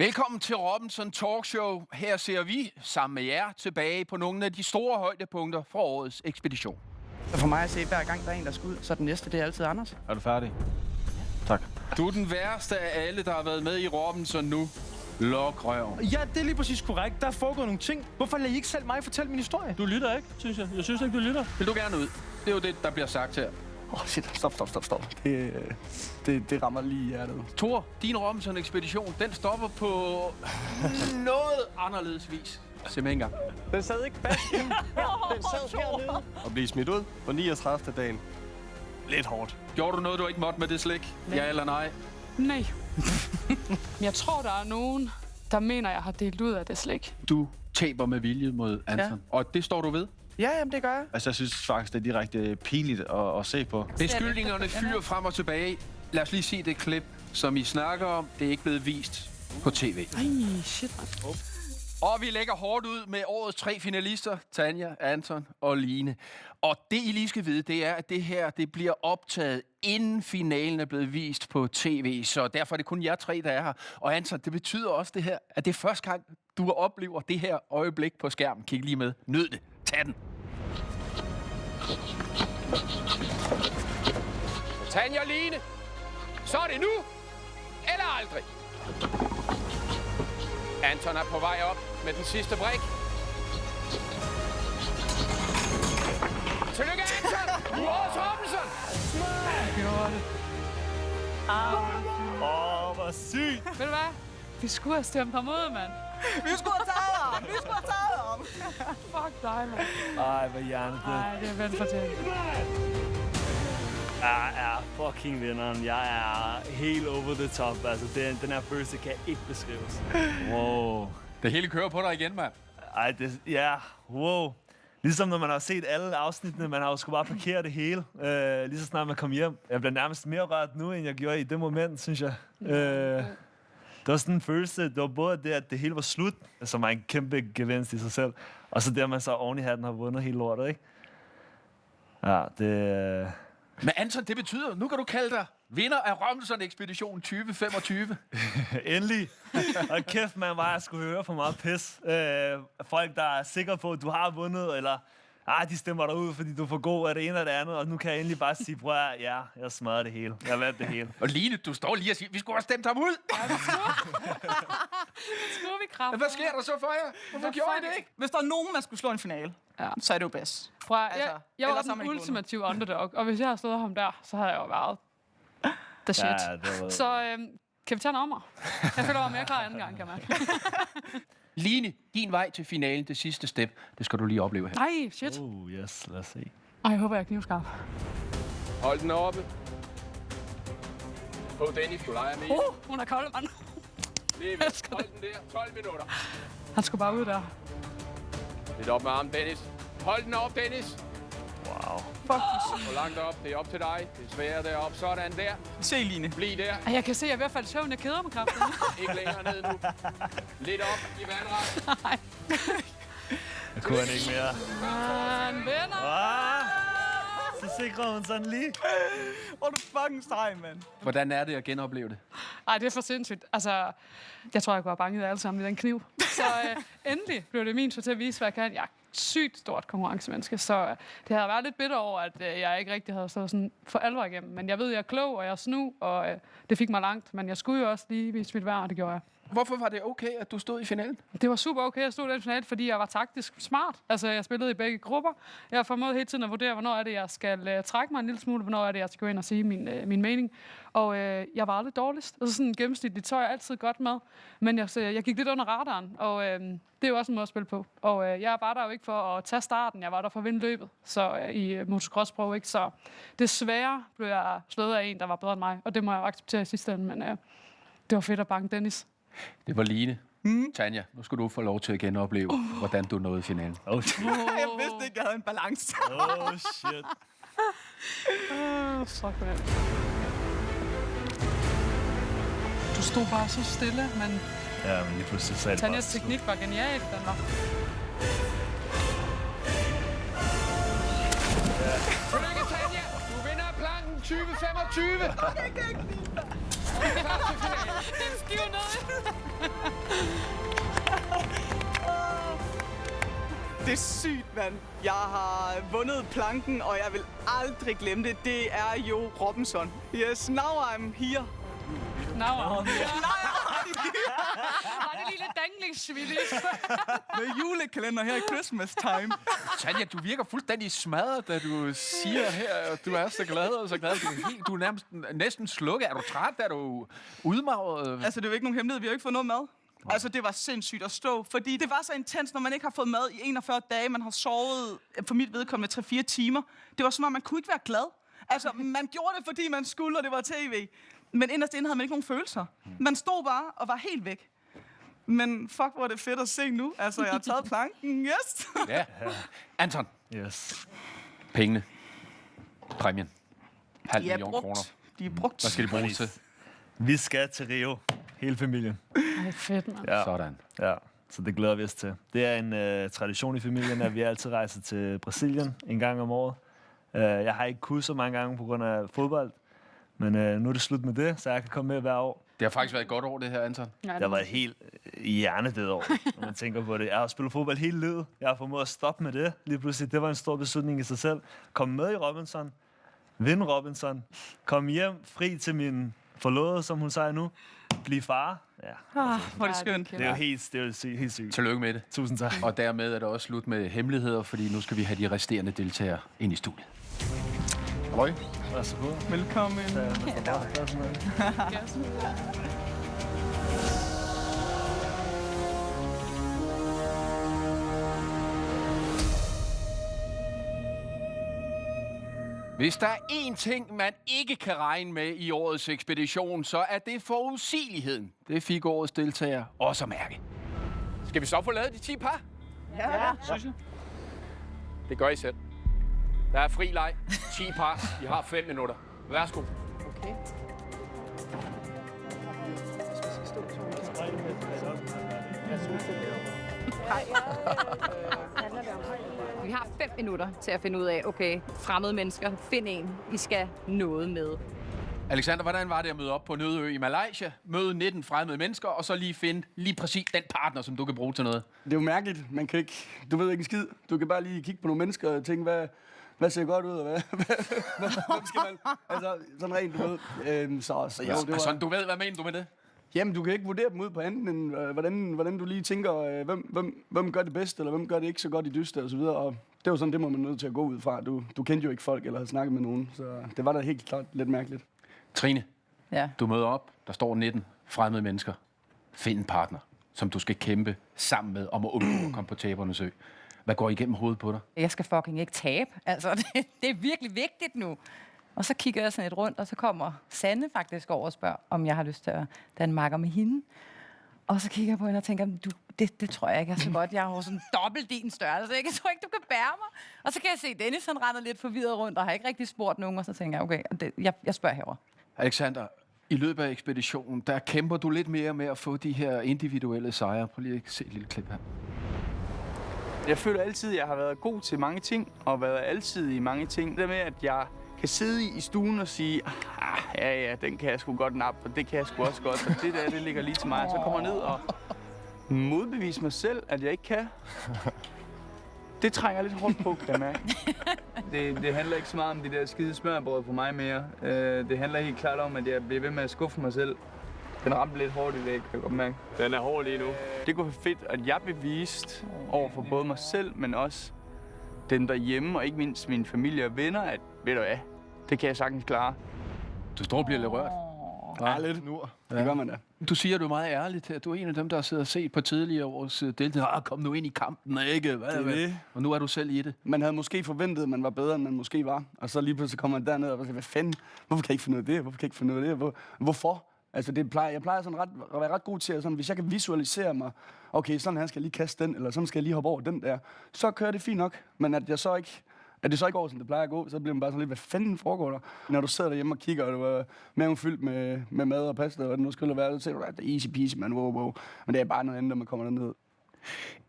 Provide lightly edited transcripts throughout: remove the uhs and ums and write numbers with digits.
Velkommen til Robinson Talkshow. Her ser vi sammen med jer tilbage på nogle af de store højdepunkter fra årets ekspedition. For mig at se, hver gang der er en, der skal ud, så den næste, det er altid Anders. Er du færdig? Tak. Du er den værste af alle, der har været med i Robinson nu. Luk røven. Ja, det er lige præcis korrekt. Der er foregået nogle ting. Hvorfor lader I ikke selv mig fortælle min historie? Du lytter ikke, synes jeg. Jeg synes ikke, du lytter. Vil du gerne ud? Det er jo det, der bliver sagt her. Shit, stop. Det rammer lige i hjertet. Thor, din Robinson-ekspedition, den stopper på noget anderledes vis. Simpelthen engang. Den sad ikke fast. Den sad hernede. Og blive smidt ud på 39. dagen. Lidt hårdt. Gjorde du noget, du ikke måtte med det slik? Ja eller nej? Nej. Jeg tror, der er nogen, der mener, jeg har delt ud af det slik. Du taber med vilje mod Anton. Ja. Og det står du ved? Ja, jamen det gør jeg. Altså, jeg synes faktisk, det er direkte pinligt at se på. Beskyldningerne fyrer frem og tilbage. Lad os lige se det klip, som I snakker om. Det er ikke blevet vist på tv. Ej, shit, man. Og vi lægger hårdt ud med årets 3 finalister. Tanja, Anton og Line. Og det, I lige skal vide, det er, at det her det bliver optaget, inden finalen er blevet vist på tv. Så derfor er det kun jer 3, der er her. Og Anton, det betyder også det her, at det er første gang, du oplever det her øjeblik på skærmen. Kig lige med. Nyd det. Tag den. Tanja og Line. Så er det nu, eller aldrig. Anton er på vej op med den sidste brik. Tillykke, Anton! Du er årets Robinson! Hvor sygt! Ved du hvad? Vi skulle have stemt ham ud, mand. Vi skulle have taget ham! Fuck dig, mand. Ej, hvad hjernedødt. Nej, det er velfortjent. Jeg er fucking vinderen. Jeg er helt over the top. Altså, den her følelse kan ikke beskrives. Wow. Det hele kører på dig igen, mand. Ej, wow. Ligesom når man har set alle afsnittene, man har jo sgu bare parkeret det hele, lige så snart man kom hjem. Jeg bliver nærmest mere rørt nu, end jeg gjorde i det moment, synes jeg. Det var sådan en følelse, det var både det, at det hele var slut, som er en kæmpe gevinst i sig selv, og så det, at man så oven i hatten har vundet hele lortet, ikke? Ja, det... Men Anton, det betyder, nu kan du kalde dig vinder af Robinson-ekspedition 2025. Endelig. Og kæft, man, var jeg skulle høre for meget pis. Folk, der er sikre på, at du har vundet, eller de stemmer dig ud, fordi du er for god af det ene og det andet. Og nu kan jeg endelig bare sige, bror, ja, jeg smadrer det hele. Jeg vandt det hele. Og Line, du står lige og siger, vi skulle have stemt ham ud. Ja, det skulle vi kraft. Hvad sker der så for jer? Hvorfor gjorde I det ikke? Hvis der er nogen, man skulle slå en finale, så er det jo bedst. Jeg var også en ultimativ underdog, og hvis jeg havde stået ham der, så havde jeg jo været the shit. Ja, Så kan vi tage en ommer? Jeg føler mig mere klar anden gang, kan man. Line, din vej til finalen, det sidste step, det skal du lige opleve her. Nej, shit. Yes, lad os se. Ej, jeg håber, jeg er knivskarp. Hold den oppe. På Dennis, du leger med. Hun er kold, mand. Hold den der, 12 minutter. Han skulle bare ud der. Lidt op med armen, Dennis. Hold den op, Dennis. Wow. Fuck. Hvor langt op? Det er op til dig. Det er svært deroppe. Sådan der. Se, Line. Bliv der. Ej, jeg kan se, at jeg er ved at falde i søvn. Jeg keder mig kraftigt. Ikke længere ned nu. Lidt op i vandret. Nej. Jeg kunne han ikke mere. Han vinder. Så sikrer hun sådan lige. Hvor er du fucking streg, mand. Hvordan er det at genopleve det? Ej, det er for sindssygt. Altså, jeg tror, jeg kunne have banket alle sammen i den kniv. Så endelig blev det min tur til at vise, hvad jeg kan. Jeg er sygt stort konkurrencemenneske, så det har været lidt bitter over, at jeg ikke rigtig havde stået sådan for alvor igennem. Men jeg ved, jeg er klog, og jeg er snu, og det fik mig langt. Men jeg skulle jo også lige vise mit værd, og det gjorde jeg. Hvorfor var det okay, at du stod i finalen? Det var super okay at stå i den finale, fordi jeg var taktisk smart. Altså, jeg spillede i begge grupper. Jeg har formået hele tiden at vurdere, hvornår er det, jeg skal trække mig en lille smule, hvornår er det, jeg skal gå ind og sige min mening. Og jeg var aldrig dårligst. Altså sådan gennemsnitligt tøj jeg altid godt med. Men jeg gik lidt under radaren, og det er jo også en måde at spille på. Og jeg var der jo ikke for at tage starten, jeg var der for at vinde løbet. Så i motocross-pro, ikke? Så desværre blev jeg slået af en, der var bedre end mig. Og det må jeg jo acceptere i sidste ende, men det var fedt at banke Dennis. Det var Line. Tanja, nu skal du få lov til at genopleve, hvordan du nåede finalen. Oh, shit. Jeg vidste ikke, jeg havde en balance. Oh, shit. Fuck, man. Du stod bare så stille, men Ja, men lige pludselig sagde det bare... Tanjas teknik var genial, den var. Tillykke, Tanja! Du vinder planken 25. Den stiv ned. Det er sygt, mand. Jeg har vundet planken, og jeg vil aldrig glemme det. Det er jo Robinson. Yes, now I'm here. Var det lige lidt danglingsvillig? Med julekalender her i Christmas time. Tanja, du virker fuldstændig smadret, da du siger her, at du er så glad og så glad. Du er nærmest næsten slukket. Er du træt? Er du udmagret? Altså, det er jo ikke nogen hemmelighed. Vi har jo ikke fået noget mad. Altså, det var sindssygt at stå, fordi det var så intens, når man ikke har fået mad i 41 dage. Man har sovet, for mit vedkommende, 3-4 timer. Det var som om, man kunne ikke være glad. Altså, man gjorde det, fordi man skulle, og det var tv. Men inderst inde havde man ikke nogen følelser. Man stod bare og var helt væk. Men fuck, hvor er det fedt at se nu. Altså, jeg har taget planken. Yes! Ja. Anton. Yes. Pengene. Præmien. 500.000 kroner. De er brugt. Hvad skal de bruges til? Vi skal til Rio. Hele familien. Ej, fedt, mand. Ja. Sådan. Ja, så det glæder vi os til. Det er en tradition i familien, at vi altid rejser til Brasilien en gang om året. Jeg har ikke kunnet så mange gange på grund af fodbold, men nu er det slut med det, så jeg kan komme med hver år. Det har faktisk været et godt år, det her, Anton. Ja, Det har været helt hjernedødt år, når man tænker på det. Jeg har spillet fodbold hele livet. Jeg har formået at stoppe med det. Lige pludselig, det var en stor beslutning i sig selv. Kom med i Robinson. Vinde Robinson. Kom hjem fri til min forlovede, som hun siger nu. Bliv far. Ja. Hvor er det skønt. Det er jo helt sygt. Tillykke med det. Tusind tak. Og dermed er det også slut med hemmeligheder, fordi nu skal vi have de resterende deltagere ind i studiet. Halløj. Værsgo. Velkommen. Hvis der er én ting, man ikke kan regne med i årets ekspedition, så er det forudsigeligheden. Det fik årets deltagere også at mærke. Skal vi så få lavet de 10 par? Ja, synes jeg. Det gør I selv. Der er fri leg. 10 par. I har 5 minutter. Værsgo. Okay. Vi har 5 minutter til at finde ud af, okay, fremmede mennesker, find en, I skal noget med. Alexander, hvordan var det at møde op på Nødø i Malaysia, møde 19 fremmede mennesker, og så lige finde lige præcis den partner, som du kan bruge til noget? Det er jo mærkeligt. Man kan ikke... Du ved ikke en skid. Du kan bare lige kigge på nogle mennesker og tænke, hvad ser godt ud, og hvad skal man... Altså, sådan rent, du ved. Så jo, det var... Altså, du ved, hvad mener du med det? Jamen, du kan ikke vurdere dem ud på anden, end hvordan du lige tænker, hvem gør det bedst, eller hvem gør det ikke så godt i dyster, og så videre. Og det er jo sådan, det må man nødt til at gå ud fra. Du kendte jo ikke folk, eller havde snakket med nogen, så det var da helt klart lidt mærkeligt. Trine, Ja. du møder op, der står 19 fremmede mennesker. Find en partner, som du skal kæmpe sammen med, om at undgå at komme på tabernes ø. Hvad går igennem hovedet på dig? Jeg skal fucking ikke tabe. Altså, det er virkelig vigtigt nu. Og så kigger jeg sådan lidt rundt, og så kommer Sanne faktisk over og spørger, om jeg har lyst til at danne makker med hende. Og så kigger jeg på hende og tænker, det tror jeg ikke er så godt. Jeg har jo sådan dobbelt din størrelse, ikke? Jeg tror ikke, du kan bære mig. Og så kan jeg se, Dennis han render lidt forvirret rundt, og har ikke rigtig spurgt nogen. Og så tænker jeg, okay, jeg spørger herover. Alexander, i løbet af ekspeditionen, der kæmper du lidt mere med at få de her individuelle sejre. Prøv lige at se et lille klip her. Jeg føler altid, at jeg har været god til mange ting, og været altid i mange ting. Det med, at jeg kan sidde i stuen og sige, ja, den kan jeg sgu godt nappe, og det kan jeg sgu også godt, og det der, det ligger lige til mig. Så kommer jeg ned og modbevise mig selv, at jeg ikke kan. Det trænger lidt hårdt på, kan jeg mærke. Det handler ikke så meget om de der skide smørbrød for mig mere. Det handler helt klart om, at jeg bliver ved med at skuffe mig selv. Den ramte lidt hårdt i dag, kan jeg godt mærke. Den er hård lige nu. Det kunne være fedt, at jeg beviste over for både mig selv, men også dem derhjemme, og ikke mindst mine familie og venner, at ved du hvad, det kan jeg sagtens klare. Du står og bliver lidt rørt. Ja, lidt. Det gør man da. Du siger, du er meget ærlig til, at du er en af dem, der har siddet og set på tidligere års deltagere. Kom nu ind i kampen, ikke? Hvad? Og nu er du selv i det. Man havde måske forventet, at man var bedre, end man måske var. Og så lige pludselig kommer man derned og siger, hvad fanden? Hvorfor kan jeg ikke finde ud af det? Hvorfor kan jeg ikke finde ud af det? Hvorfor? Altså, jeg plejer sådan at være ret god til, at sådan, hvis jeg kan visualisere mig, okay, sådan her skal jeg lige kaste den, eller sådan skal jeg lige hoppe over den der, så kører det fint nok. Men at det så ikke går, som det plejer at gå, så bliver man bare sådan lidt, hvad fanden foregår der? Når du sidder derhjemme og kigger, og du er maven fyldt med mad og pasta, og hvad det nu skulle være, så tænker du, at det er easy peasy, man, wow. Men det er bare noget andet, når man kommer derned.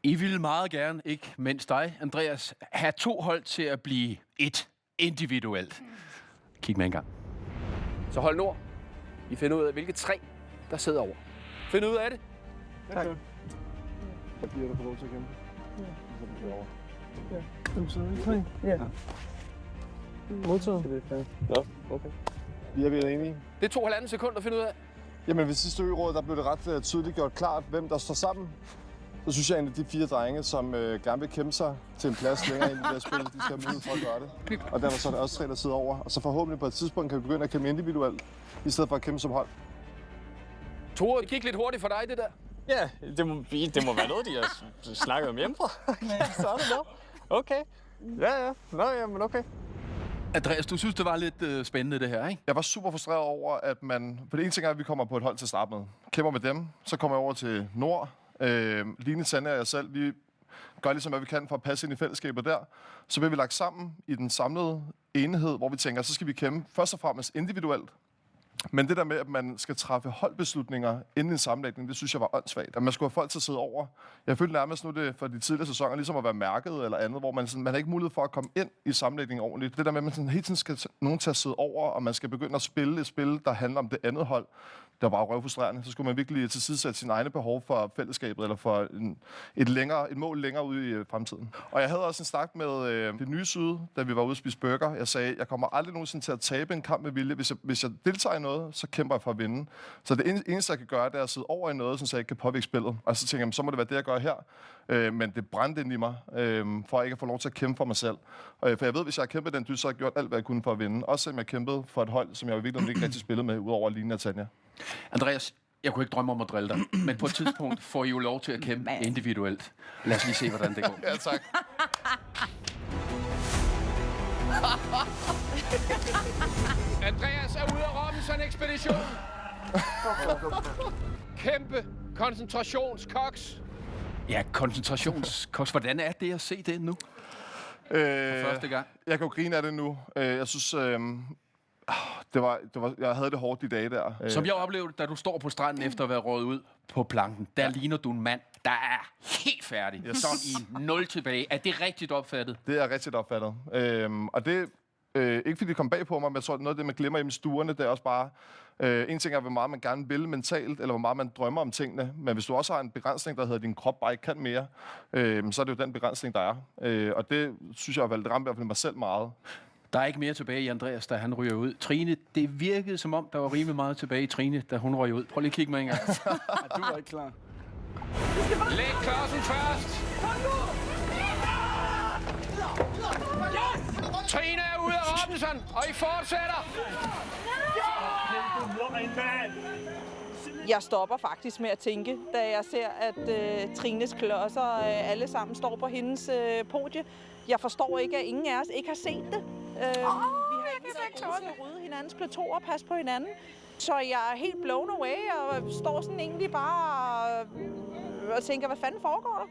I vil meget gerne, ikke mindst dig, Andreas, have 2 hold til at blive 1 individuelt. Kig med en gang. Så hold nord. I finder ud af, hvilke træ, der sidder over. Find ud af det. Tak. Jeg giver dig for lov til at kæmpe. Ja. Modtaget. Nå, okay. Vi er enige. Det tog 1,5 sekund at finde ud af. Jamen ved sidste ø-råd, der blev det ret tydeligt gjort klart, hvem der står sammen. Så synes jeg egentlig, at de 4 drenge, som gerne vil kæmpe sig til en plads længere ind i det her spil, de skal have mulighed for at gøre det. Og derfor så er der også 3, der sidder over. Og så forhåbentlig på et tidspunkt kan vi begynde at kæmpe individuelt, i stedet for at kæmpe som hold. Tore, det gik lidt hurtigt for dig, det der. Ja, det må være noget, de har snakket om hjemmefra. Så er det noget. Okay. Ja. Nå, jamen okay. Andreas, du synes, det var lidt spændende, det her, ikke? Jeg var super frustreret over, at man... For det ene ting er, at vi kommer på et hold til at starte med. Kæmper med dem, så kommer jeg over til Nord. Line, Tanja og jeg selv, vi gør ligesom, hvad vi kan for at passe ind i fællesskabet der. Så bliver vi lagt sammen i den samlede enhed, hvor vi tænker, så skal vi kæmpe først og fremmest individuelt. Men det der med, at man skal træffe holdbeslutninger inden en sammenlægning, det synes jeg var åndssvagt. At man skulle have folk til at sidde over. Jeg følte nærmest nu det for de tidligere sæsoner, ligesom at være mærket eller andet, hvor man har ikke mulighed for at komme ind i sammenlægningen ordentligt. Det der med, at man sådan hele tiden skal nogen til at sidde over, og man skal begynde at spille et spil, der handler om det andet hold. Det var bare røvfrustrerende. Så skulle man virkelig tilsidesætte sine egne behov for fællesskabet, eller for et mål længere ude i fremtiden. Og jeg havde også en snak med det nye syd, da vi var ude at spise burger. Jeg sagde, jeg kommer aldrig nogensinde til at tabe en kamp med vilje. Hvis jeg deltager i noget, så kæmper jeg for at vinde. Så det eneste, jeg kan gøre, det er at sidde over i noget, så jeg ikke kan påvirke spillet. Og så tænker jeg, så må det være det, jeg gør her. Men det brændte ind i mig, for ikke at få lov til at kæmpe for mig selv. For jeg ved, hvis jeg har kæmpet den dyst, så har jeg gjort alt, hvad jeg kunne for at vinde. Også selvom jeg kæmpede for et hold, som jeg virkelig ikke rigtig spillede med, udover Line og Tanja. Andreas, jeg kunne ikke drømme om at drille dig, men på et tidspunkt får I jo lov til at kæmpe individuelt. Lad os lige se, hvordan det går. Ja, tak. Andreas er ude af Robinson-ekspedition. Kæmpe koncentrationskoks. Ja, koncentrationskoks. Hvordan er det at se det nu? For første gang. Jeg kan jo grine af det nu. Jeg synes... jeg havde det hårdt de dage der. Som jeg oplevede, da du står på stranden efter at være røget ud på planken, der ligner du en mand, der er helt færdig. Yes. Sådan i 0 tilbage. Er det rigtigt opfattet? Det er rigtigt opfattet. Og det ikke fordi det kom bag på mig, men jeg tror, noget af det, man glemmer i stuerne, det er også bare... en ting er, hvor meget man gerne vil mentalt, eller hvor meget man drømmer om tingene. Men hvis du også har en begrænsning, der hedder, at din krop bare ikke kan mere, så er det jo den begrænsning, der er. Og det synes jeg, det ramte i hvert fald mig selv meget. Der er ikke mere tilbage i Andreas, da han ryger ud. Trine, det virkede som om, der var rimelig meget tilbage i Trine, da hun røg ud. Prøv lige at kigge mig en gang. Du var ikke klar. Læg klodsen først! Trine er ude af Robinson, og I fortsætter! Jeg stopper faktisk med at tænke, da jeg ser, at Trines klodser alle sammen står på hendes podie. Jeg forstår ikke, at ingen af os ikke har set det. Vi har ikke været gode til at rydde hinandens plateauer og passe på hinanden. Så jeg er helt blown away og står sådan egentlig bare og tænker, hvad fanden foregår der?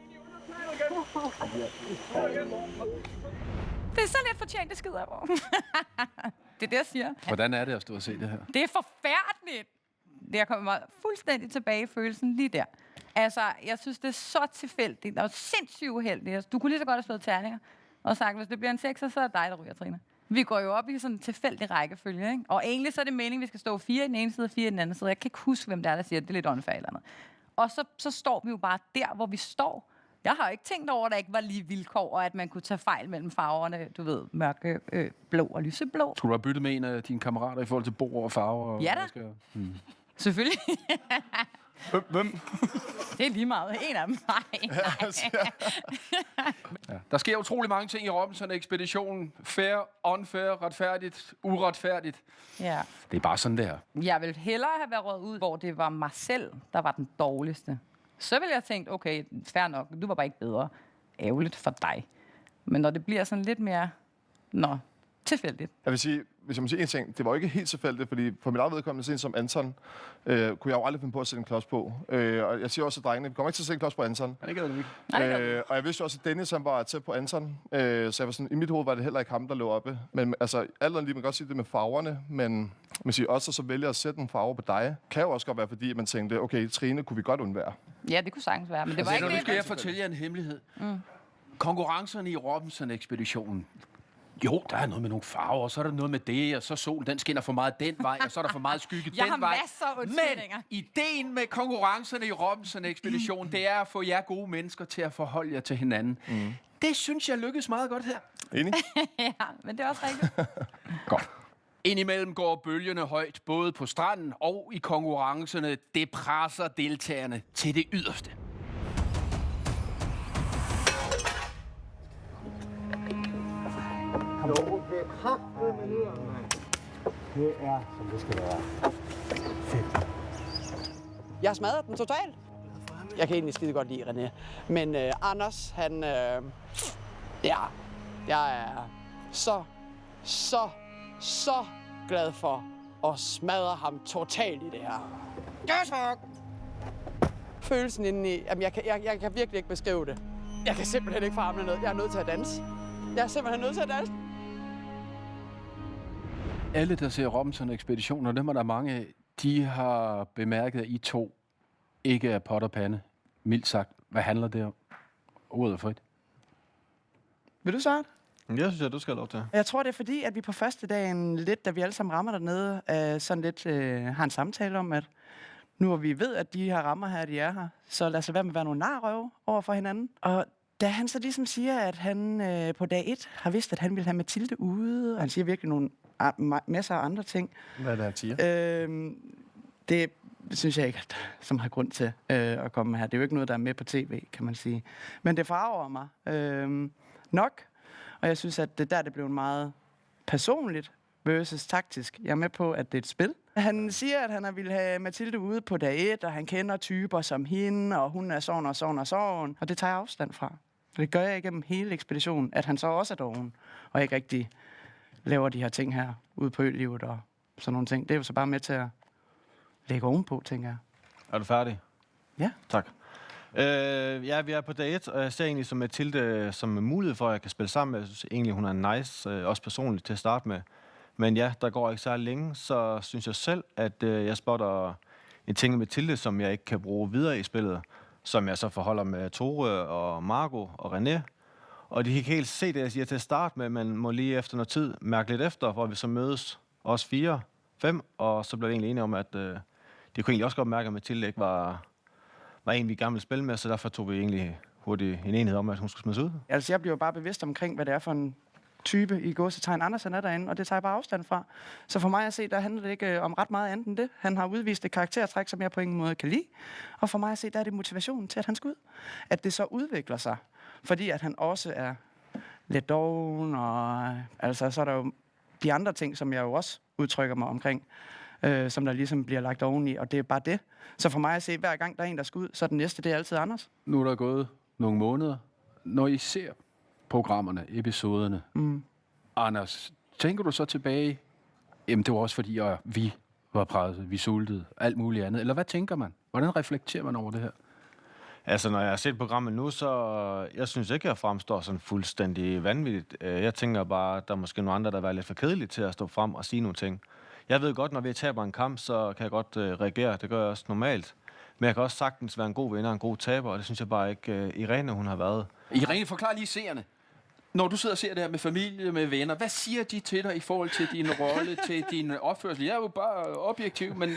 Det er så lidt fortjent, det skider på. Det er det, jeg siger. Hvordan er det at stå og se det her? Det er forfærdeligt. Jeg kommer fuldstændig tilbage i følelsen lige der. Altså, jeg synes, det er så tilfældigt. Det er sindssygt uheldigt. Du kunne lige så godt have slået terninger og sagt, hvis det bliver en 6'er, så er det dig, der ryger, Trine. Vi går jo op i sådan en tilfældig rækkefølge, ikke? Og egentlig så er det meningen, vi skal stå 4 i den ene side og 4 i den anden side. Jeg kan ikke huske, hvem der siger, at det er lidt unfair eller andet. Og så står vi jo bare der, hvor vi står. Jeg har ikke tænkt over, at der ikke var lige vilkår, og at man kunne tage fejl mellem farverne, du ved, mørke, blå og lyseblå. Skulle du have byttet med en af dine kammerater i forhold til bord og farver? Og ja da. Selvfølgelig. Hvem? Det er lige meget. En af dem. Nej. Ja. Der sker utrolig mange ting i Robinson-ekspeditionen. Fair, unfair, retfærdigt, uretfærdigt. Ja. Det er bare sådan, det her. Jeg vil hellere have været røget ud, hvor det var mig selv, der var den dårligste. Så ville jeg tænkt, okay, fair nok, du var bare ikke bedre. Ærgerligt for dig. Men når det bliver sådan lidt mere, tilfældigt. Jeg vil sige, hvis jeg må sige en ting, det var jo ikke helt tilfældigt, fordi for mit eget vedkommende, sådan som Anton, kunne jeg jo aldrig finde på at sætte en klods på. Og jeg siger også til drengene, vi kommer ikke til at sætte en klods på Anton. Nej, det gør det ikke. Og jeg vidste også, at Dennis han var tæt på Anton, så jeg var sådan, i mit hoved var det heller ikke ham, der lå oppe. Men altså, alt andet lige, man kan godt sige det med farverne, men man siger også, så vælger at sætte en farve på dig, kan jo også godt være, fordi man tænkte, okay, Trine kunne vi godt undvære. Ja, det kunne sagtens være, men det var ikke det. Nu skal jeg fortælle jer en hemmelighed. Konkurrencerne i Robinson-ekspeditionen, Jo, der er noget med nogle farver, og så er der noget med det, og så solen, den skinner for meget den vej, og så er der for meget skygge Jeg den har vej. masser af undskyldninger. Men ideen med konkurrencerne i Robinson-ekspeditionen, det er at få jer gode mennesker til at forholde jer til hinanden. Det synes jeg lykkes meget godt her. Enig? Ja, men det er også rigtigt. Godt. Indimellem går bølgerne højt, både på stranden og i konkurrencerne. Det presser deltagerne til det yderste. Det er, som det skal være. Fedt. Jeg smadrede den totalt. Jeg kan egentlig skide godt lide René. Men Anders, han... jeg er så glad for at smadre ham totalt i det her. Følelsen indeni... Jamen, jeg kan virkelig ikke beskrive det. Jeg kan simpelthen ikke få armene ned. Jeg er nødt til at danse. Jeg er simpelthen nødt til at danse. Alle, der ser Robinson-ekspeditionen, og dem er der mange af, de har bemærket, at I to ikke er pot og pande. Mildt sagt. Hvad handler det om? Ordet er frit. Vil du starte? Jeg synes, at du skal have lov til. Jeg tror, det er fordi, at vi på første dagen lidt, da vi alle sammen rammer dernede, sådan lidt har en samtale om, at nu hvor vi ved, at de her rammer her, de er her, så lad os være med at være nogle narrøve over for hinanden. Og da han så ligesom siger, at han på dag 1 har vidst, at han ville have Mathilde ude, og han siger virkelig nogle masser af andre ting. Hvad er det, han siger? Det synes jeg ikke, som har grund til at komme her. Det er jo ikke noget, der er med på tv, kan man sige. Men det farver mig nok, og jeg synes, at det blev meget personligt versus taktisk. Jeg er med på, at det er et spil. Han siger, at han ville have Mathilde ude på dag 1, og han kender typer som hende, og hun er sådan og sådan og sådan. Og det tager jeg afstand fra. Det gør jeg igennem hele ekspeditionen, at han så også er doven, og ikke rigtig laver de her ting her ude på ølivet og sådan nogle ting. Det er jo så bare med til at lægge ovenpå, tænker jeg. Er du færdig? Ja. Tak. Ja, vi er på dag 1, og jeg ser egentlig som Mathilde som en mulighed for, at jeg kan spille sammen. Jeg synes egentlig, hun er nice, også personligt til at starte med. Men ja, der går ikke særlig længe, så synes jeg selv, at jeg spotter en ting med Mathilde, som jeg ikke kan bruge videre i spillet, som jeg så forholder med Tore og Margot og René. Og de kan ikke helt se det, jeg siger til at starte med, men må lige efter noget tid mærke lidt efter, hvor vi så mødes, os 4, 5, og så blev vi egentlig enige om, at de kunne egentlig også godt mærke, at Mathilde ikke var en, vi gerne ville spille med, så derfor tog vi egentlig hurtigt en enighed om, at hun skulle smides ud. Altså, jeg bliver bare bevidst omkring, hvad det er for en type i gåsetegn Andersen er derinde, og det tager jeg bare afstand fra. Så for mig at se, der handler det ikke om ret meget andet end det. Han har udvist et karaktertræk, som jeg på ingen måde kan lide, og for mig at se, der er det motivationen til, at han skal ud. At det så udvikler sig, fordi at han også er lidt doven, og altså, så er der jo de andre ting, som jeg jo også udtrykker mig omkring, som der ligesom bliver lagt oveni, og det er bare det. Så for mig at se, hver gang der er en, der skal ud, så er den næste, det er altid Anders. Nu er der gået nogle måneder. Når I ser programmerne, episoderne, Anders, tænker du så tilbage, jamen det var også fordi, vi var presset, vi sultede, alt muligt andet, eller hvad tænker man? Hvordan reflekterer man over det her? Altså, når jeg har set programmet nu, så jeg synes ikke, jeg fremstår sådan fuldstændig vanvittigt. Jeg tænker bare, at der er måske nogle andre, der er lidt for kedelige til at stå frem og sige nogle ting. Jeg ved godt, når vi taber en kamp, så kan jeg godt reagere. Det gør jeg også normalt. Men jeg kan også sagtens være en god vinder og en god taber, og det synes jeg bare ikke, Irene, hun har været. Irene, forklar lige seerne. Når du sidder og ser det her med familie, med venner, hvad siger de til dig i forhold til din rolle, til din opførsel? Jeg er jo bare objektiv, men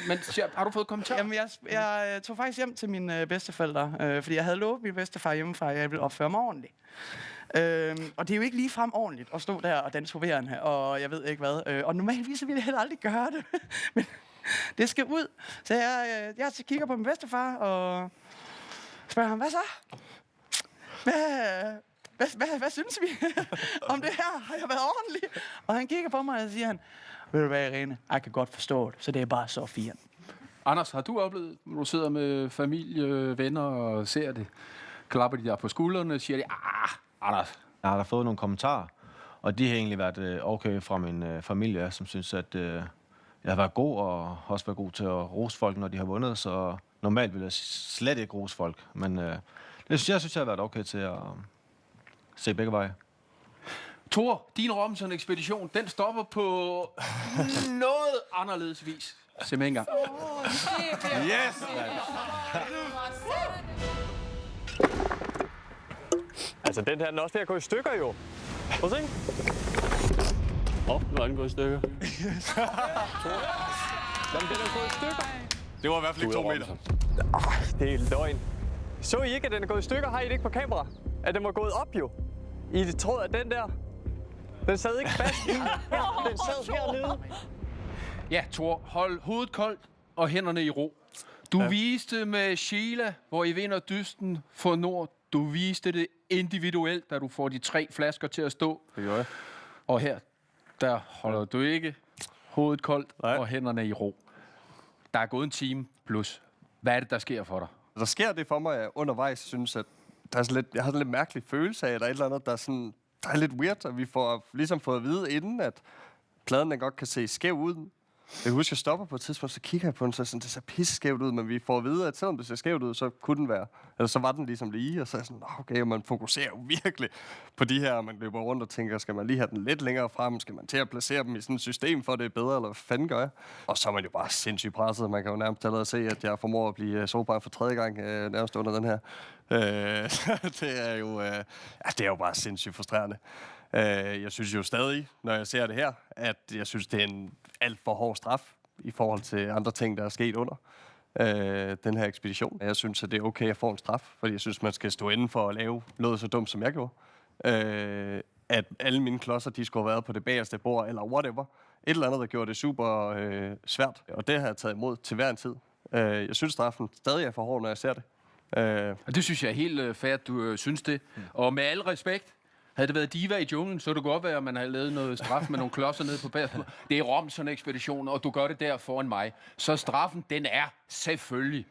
har du fået kommentarer? Jamen, jeg tog faktisk hjem til mine bedsteforældre, fordi jeg havde lovet min bedstefar hjemmefra, at jeg ville opføre mig ordentligt. Og det er jo ikke ligefrem ordentligt at stå der og danse hoverende, og jeg ved ikke hvad. Og normalvis ville jeg heller aldrig gøre det. Men det skal ud. Så jeg kigger på min bedstefar og spørger ham, hvad så? Hvad synes vi om det her? Har jeg været ordentlig? Og han kigger på mig og siger, ved du hvad, Irene? Jeg kan godt forstå det, så det er bare så fint. Anders, har du oplevet, når du sidder med familie, venner og ser det? Klapper de der på skuldrene og siger de, Anders. Jeg har da fået nogle kommentarer, og de har egentlig været okay fra min familie, som synes, at jeg har været god, og også været god til at rose folk, når de har vundet, så normalt vil jeg slet ikke rose folk, men jeg synes, jeg har været okay til at se begge veje. Thor, din Robinson-ekspedition, den stopper på noget anderledes vis. Simpelthen en gang. Yes! Altså, den her, den er også ved at gå i stykker, jo. Prøv at se. Nu er den gået i stykker. Jamen, den er gået i stykker. Det var i hvert fald ikke 2 meter. Det er løgn. Så I ikke, at den er gået i stykker? Har I det ikke på kamera? At den var gået op jo. I tror, at den der... Den sad ikke fast i. Den sad hernede. Ja, Thor, hold hovedet koldt og hænderne i ro. Du viste med Sheila, hvor I vinder dysten for Nord. Du viste det individuelt, da du får de 3 flasker til at stå. Det gør jeg. Og her, der holder du ikke hovedet koldt og hænderne i ro. Der er gået en time plus. Hvad er det, der sker for dig? Der sker det for mig, at jeg undervejs synes, at der er lidt, jeg har sådan lidt mærkelig følelse af, at der er et eller andet, der er lidt weird, at vi får ligesom fået at vide inden, at pladen den godt kan se skæv ud. Jeg husker, jeg stopper på et tidspunkt, så kigger jeg på den, så sådan, det ser pisse skævt ud, men vi får at vide, at selvom det ser skævt ud, så kunne den være, eller så var den ligesom lige, og så er jeg sådan, okay, og man fokuserer jo virkelig på de her, man løber rundt og tænker, skal man lige have den lidt længere frem, skal man til at placere dem i sådan et system, for det er bedre, eller hvad fanden gør jeg? Og så er man jo bare sindssygt presset, man kan jo nærmest allerede se, at jeg formår at blive sårbar for 3. gang, nærmest under den her. Det er jo bare sindssygt frustrerende. Jeg synes jo stadig, når jeg ser det her, at jeg synes, det er en alt for hård straf i forhold til andre ting, der er sket under den her ekspedition. Jeg synes, at det er okay at få en straf, fordi jeg synes, man skal stå inden for at lave noget så dumt, som jeg gjorde. At alle mine klodser, de skulle have været på det bagerste bord, eller whatever. Et eller andet, der gjorde det super svært, og det har jeg taget imod til hver en tid. Jeg synes, straffen stadig er for hård, når jeg ser det. Det synes jeg er helt fair, at du synes det. Og med al respekt, havde det været Diva i junglen, så det kunne godt være, at man havde lavet noget straf med nogle klodser nede på bagsiden. Det er Robinson-ekspeditionen, og du gør det der foran mig. Så straffen, den er selvfølgelig,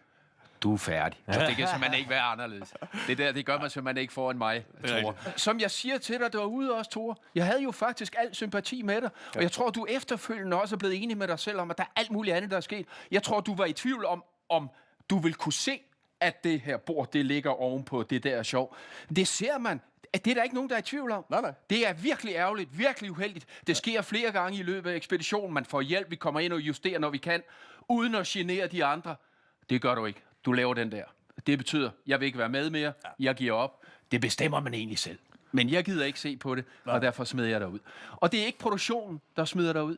du er færdig. Så det kan simpelthen ikke være anderledes. Det gør man simpelthen ikke foran mig, Thor. Som jeg siger til dig derude også, Thor, jeg havde jo faktisk al sympati med dig, og jeg tror, du efterfølgende også er blevet enig med dig selv om, at der er alt muligt andet, der er sket. Jeg tror, du var i tvivl om du vil kunne se, at det her bord, det ligger ovenpå det der sjov. Det ser man. Det er der ikke nogen, der er i tvivl om. Nej. Det er virkelig ærgerligt, virkelig uheldigt. Det sker flere gange i løbet af ekspeditionen. Man får hjælp, vi kommer ind og justerer, når vi kan, uden at genere de andre. Det gør du ikke. Du laver den der. Det betyder, jeg vil ikke være med mere. Jeg giver op. Det bestemmer man egentlig selv. Men jeg gider ikke se på det, og derfor smider jeg dig ud. Og det er ikke produktionen, der smider dig ud.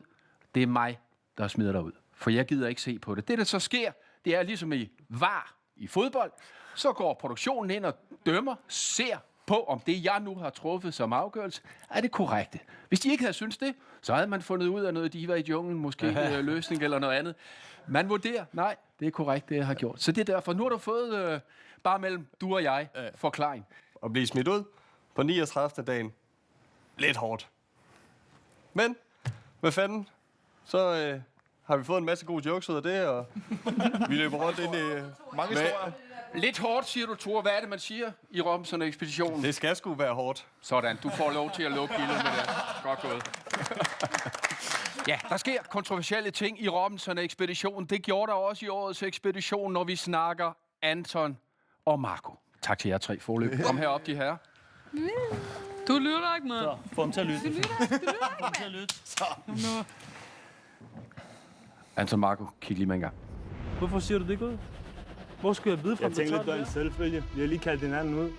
Det er mig, der smider dig ud. For jeg gider ikke se på det. Det, der så sker, det er ligesom i VAR i fodbold. Så går produktionen ind og dømmer, ser på, om det, jeg nu har truffet som afgørelse, er det korrekte. Hvis de ikke havde syntes det, så havde man fundet ud af noget, de var i junglen, måske en løsning eller noget andet. Man vurderer, nej, det er korrekt, det jeg har gjort. Så det er derfor, nu har du fået, bare mellem du og jeg, forklaring. At blive smidt ud på 39. dagen. Lidt hårdt. Men, hvad fanden? Så har vi fået en masse gode jokes ud af det, og vi løber rundt ind i mange historier. Lidt hårdt, siger du, Thor. Hvad er det, man siger i Robinson-ekspeditionen? Det skal sgu være hårdt. Sådan, du får lov til at lukke gildet med det. Godt gået. Ja, der sker kontroversielle ting i Robinson-ekspeditionen. Det gjorde der også i årets ekspedition, når vi snakker Anton og Marco. Tak til jer 3 forløb. Kom herop, de her. Du lytter ikke med. Så, få dem til at lytte. Du lytter ikke med. Anton Marco, kig lige med en gang. Hvorfor siger du det ikke ud? Hvor skulle jeg vide fra? Jeg tænkte lidt, det var en selvfølge. Vi har lige kaldt hinanden ud.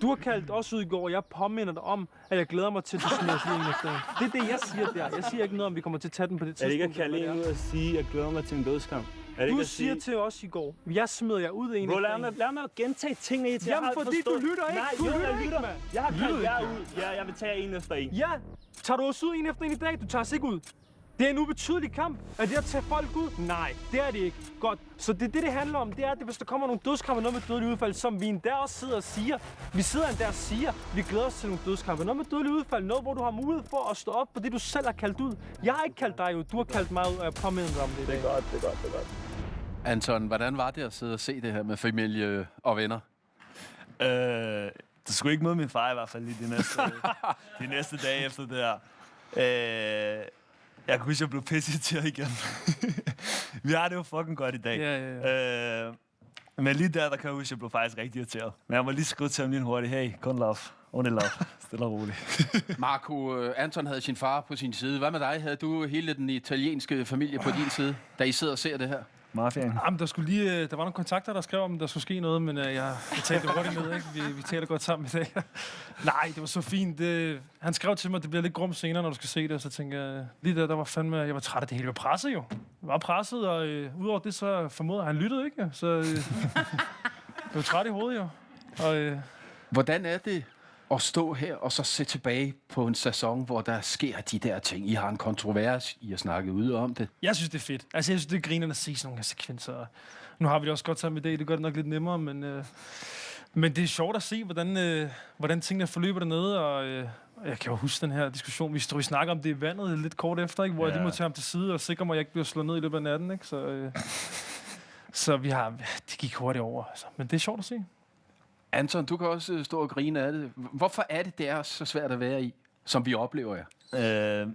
Du har kaldt os ud i går, og jeg påminder dig om, at jeg glæder mig til, at du smider os lige en efter en. Det er det, jeg siger der. Jeg siger ikke noget om, vi kommer til at tage den på det tidspunkt. Er det ikke at kalde en ud og sige, at jeg glæder mig til en dødskamp? Du siger til os i går, jeg smider jer ud en efter en. Lad mig at gentage tingene i til. Jamen, fordi du lytter ikke. Nej, jeg lytter. Jeg har kaldt jer ud. Jeg vil tage en efter en. Ja, tager du os ud en efter en i dag? Du tager os ikke ud. Det er en ubetydelig kamp. Er det at tage folk ud? Nej, det er det ikke. Godt. Så det handler om, det er, at hvis der kommer nogle dødskampe, noget med dødelig udfald, som vi endda også sidder og siger. Vi sidder endda og siger, vi glæder os til nogle dødskampe. Noget med dødelig udfald, noget hvor du har mulighed for at stå op på det, du selv har kaldt ud. Jeg har ikke kaldt dig ud. Du har kaldt mig ud, og jeg påminder dig om det i dag. Det er godt. Anton, hvordan var det at sidde og se det her med familie og venner? Det skulle ikke møde min far i hvert fald lige de næste dage efter det her. Jeg kunne huske, at jeg blev pisseirriteret igen. Vi har det jo fucking godt i dag. Ja. Men lige der kan jeg huske, at jeg blev faktisk rigtig irriteret. Men jeg må lige skrive til ham lige hurtigt. Hey, kun love. Only love. Stille og roligt. Marco, Anton havde sin far på sin side. Hvad med dig? Havde du hele den italienske familie på din side, da I sidder og ser det her? mafiaen? Jamen, der var nogle kontakter, der skrev om, der skulle ske noget, men jeg talte det hurtigt ned, ikke? Vi taler godt sammen i dag. Nej, det var så fint. Han skrev til mig, at det bliver lidt grum senere, når du skal se det, og så tænkte jeg, lige der var fandme, jeg var træt af det hele. Jeg var presset jo. Jeg var presset, og udover det, så formoder han lyttede, ikke? Så jeg var træt i hovedet, jo. Og, hvordan er det at stå her og så se tilbage på en sæson, hvor der sker de der ting? I har en kontrovers, I har snakket ude om det. Jeg synes, det er fedt. Altså, jeg synes, det er grinerende at se sådan nogle sekvenser. Nu har vi det også godt sammen i dag, det gør det nok lidt nemmere, men det er sjovt at se, hvordan tingene forløber dernede, og jeg kan jo huske den her diskussion, vi snakker om det i vandet lidt kort efter, ikke? Hvor jeg lige må tage ham til side og sikre mig, at jeg ikke bliver slået ned i løbet af natten, ikke? Så det gik hurtigt over, altså. Men det er sjovt at se. Anton, du kan også stå og grine af det. Hvorfor er det er så svært at være i, som vi oplever jer?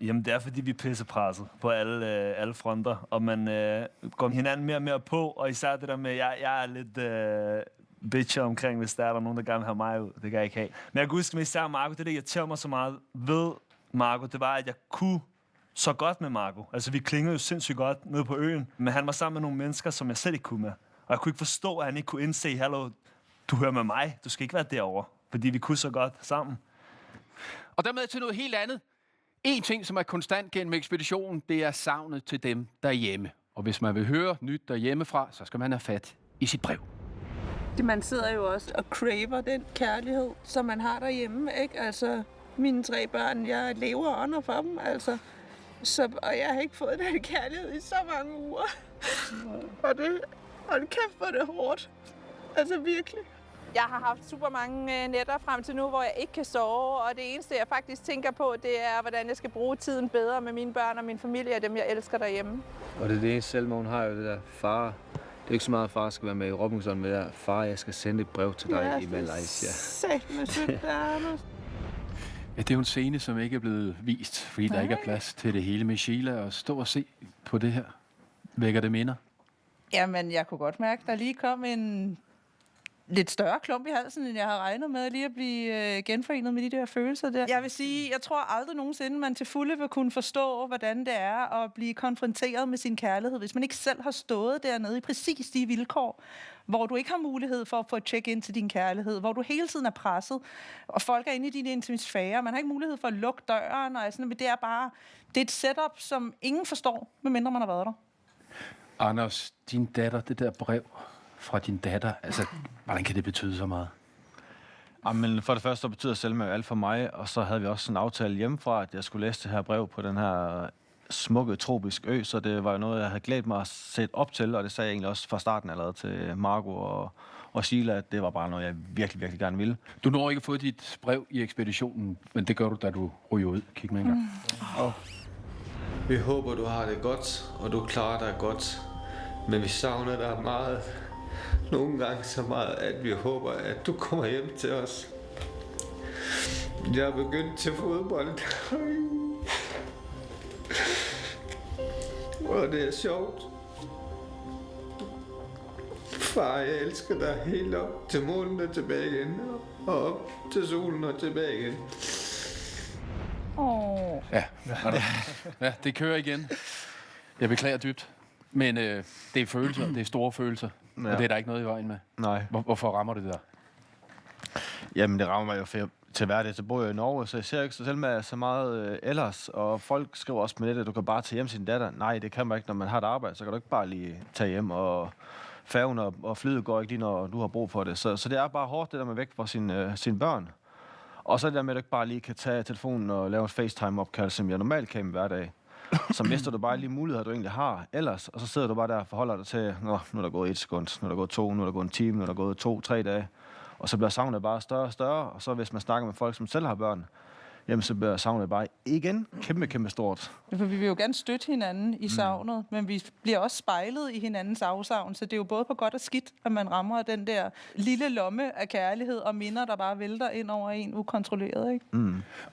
Jamen, det er, fordi vi er pissepresset på alle fronter, og man går hinanden mere og mere på, og især det der med, jeg er lidt bitcher omkring, hvis der er nogen, der gerne vil have mig ud. Det kan jeg ikke have. Men jeg kan huske, med især Marco, det der irriterer mig så meget ved Marco, det var, at jeg kunne så godt med Marco. Altså, vi klingede jo sindssygt godt nede på øen, men han var sammen med nogle mennesker, som jeg selv ikke kunne med. Og jeg kunne ikke forstå, at han ikke kunne indse, hallo, du hører med mig, du skal ikke være derovre, fordi vi kunne så godt sammen. Og dermed til noget helt andet. En ting, som er konstant gennem ekspeditionen, det er savnet til dem derhjemme. Og hvis man vil høre nyt derhjemmefra, så skal man have fat i sit brev. Man sidder jo også og craver den kærlighed, som man har derhjemme, ikke? Altså, mine 3 børn, jeg lever under for dem, altså. Og jeg har ikke fået den kærlighed i så mange uger. Hold kæft, hvor det hårdt. Altså, virkelig. Jeg har haft super mange nætter frem til nu, hvor jeg ikke kan sove, og det eneste, jeg faktisk tænker på, det er, hvordan jeg skal bruge tiden bedre med mine børn og min familie og dem, jeg elsker derhjemme. Og det er det eneste selv, hun har jo det der far. Det er ikke så meget, at far skal være med i Robinson, med der far, jeg skal sende et brev til dig i Malaysia. Sæt med sødt, Anders. Ja, det er jo en scene, som ikke er blevet vist, fordi der ikke er plads til det hele med Sheila. Og stå og se på det her. Vækker det minder? Jamen, jeg kunne godt mærke, der lige kom en lidt større klump i halsen, end jeg havde regnet med, lige at blive genforenet med de der følelser der. Jeg vil sige, jeg tror aldrig nogensinde, man til fulde vil kunne forstå, hvordan det er at blive konfronteret med sin kærlighed, hvis man ikke selv har stået dernede i præcis de vilkår, hvor du ikke har mulighed for at få et check-in til din kærlighed, hvor du hele tiden er presset, og folk er inde i dine intimisfære. Man har ikke mulighed for at lukke døren, og sådan, men det er et setup, som ingen forstår, medmindre man har været der. Anders, din datter, det der brev fra din datter, altså, hvordan kan det betyde så meget? Jamen, for det første, så betyder Selma jo alt for mig, og så havde vi også en aftale hjemmefra, at jeg skulle læse det her brev på den her smukke, tropisk ø, så det var jo noget, jeg havde glædet mig at sætte op til, og det sagde jeg egentlig også fra starten allerede til Marco og Sheila, at det var bare noget, jeg virkelig, virkelig gerne ville. Du når ikke at få dit brev i ekspeditionen, men det gør du, da du ryger ud. Kig med en gang. Vi håber, du har det godt, og du klarer dig godt, men vi savner dig meget. Nogle gange så meget, at vi håber, at du kommer hjem til os. Jeg er begyndt til fodbold. Og det er sjovt. Far, jeg elsker dig helt op til månen og tilbage igen. Og op til solen og tilbage igen. Ja, det kører igen. Jeg beklager dybt. Men det er følelser, det er store følelser, og det er der ikke noget i vejen med. Nej. Hvorfor rammer det der? Jamen, det rammer mig jo til hverdag. Så bor jeg i Norge, så jeg ser ikke så selv med så meget ellers. Og folk skriver også med det, at du kan bare tage hjem til din datter. Nej, det kan man ikke, når man har et arbejde. Så kan du ikke bare lige tage hjem, og færgen og flyet går ikke lige, når du har brug for det. Så det er bare hårdt, det der med væk fra sine børn. Og så det der med, at du ikke bare lige kan tage telefonen og lave en FaceTime-opkald, som jeg normalt kan i hverdag. Så mister du bare lige muligheder, du egentlig har ellers, og så sidder du bare der og forholder dig til, nu er der gået 1 sekund, nu er der gået 2, nu er der gået en time, nu er der gået 2-3 dage. Og så bliver savnet bare større og større, og så hvis man snakker med folk, som selv har børn, jamen så bliver savnet bare igen kæmpe stort. For vi vil jo gerne støtte hinanden i savnet, men vi bliver også spejlet i hinandens afsavn, så det er jo både på godt og skidt, at man rammer den der lille lomme af kærlighed og minder, der bare vælter ind over en ukontrolleret, ikke?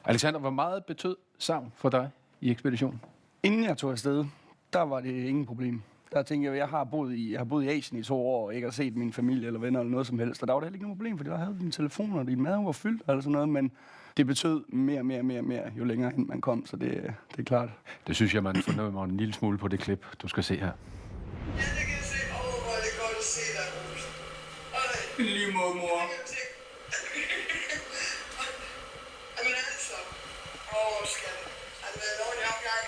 Alexander, hvor meget betød savn for dig i ekspeditionen? Inden jeg tog afsted, der var det ingen problem. Der tænkte jeg har boet i Asien i 2 år, og ikke har set min familie eller venner eller noget som helst. Og der var det heller ikke noget problem, fordi der havde dine telefoner, og din mad var fyldt eller sådan noget. Men det betød mere, jo længere hen man kom, så det er klart. Det synes jeg, man fornemmer en lille smule på det klip, du skal se her. Ja, det kan jeg se. Lige måde, mor. Jamen altså. Skat. Har det været en ordentlig omgang?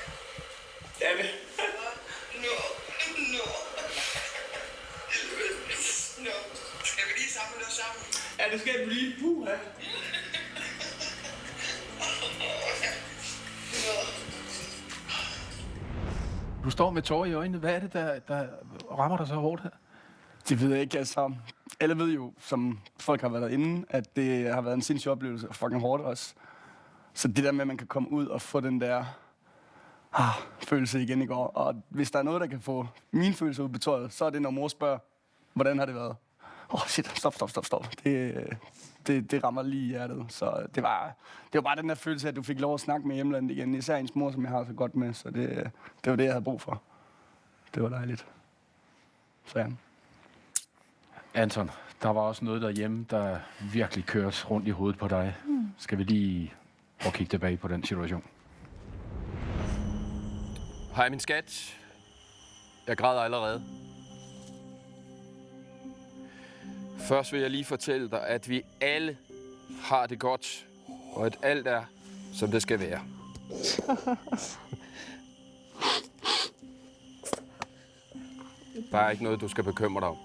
Ja, det. Nå. Skal vi lige samle os sammen? Ja, det skal vi lige. Puha. Du står med tårer i øjnene. Hvad er det, der rammer dig så hårdt her? Det ved jeg ikke, altså. Alle ved jo, som folk har været inde, at det har været en sindssyg oplevelse og fucking hårdt også. Så det der med, at man kan komme ud og få den der følelse igen i går. Og hvis der er noget, der kan få mine følelser ud på tøjet, så er det, når mor spørger, hvordan har det været? Shit, stop. Det rammer lige i hjertet. Så det var bare den der følelse, at du fik lov at snakke med hjemlandet igen. Især ens mor, som jeg har så godt med. Så det var det, jeg havde brug for. Det var dejligt. Så ja. Anton, der var også noget derhjemme, der virkelig kørte rundt i hovedet på dig. Skal vi lige prøve at kigge tilbage på den situation? Hej, min skat. Jeg græder allerede. Først vil jeg lige fortælle dig, at vi alle har det godt, og at alt er, som det skal være. Der er ikke noget, du skal bekymre dig om.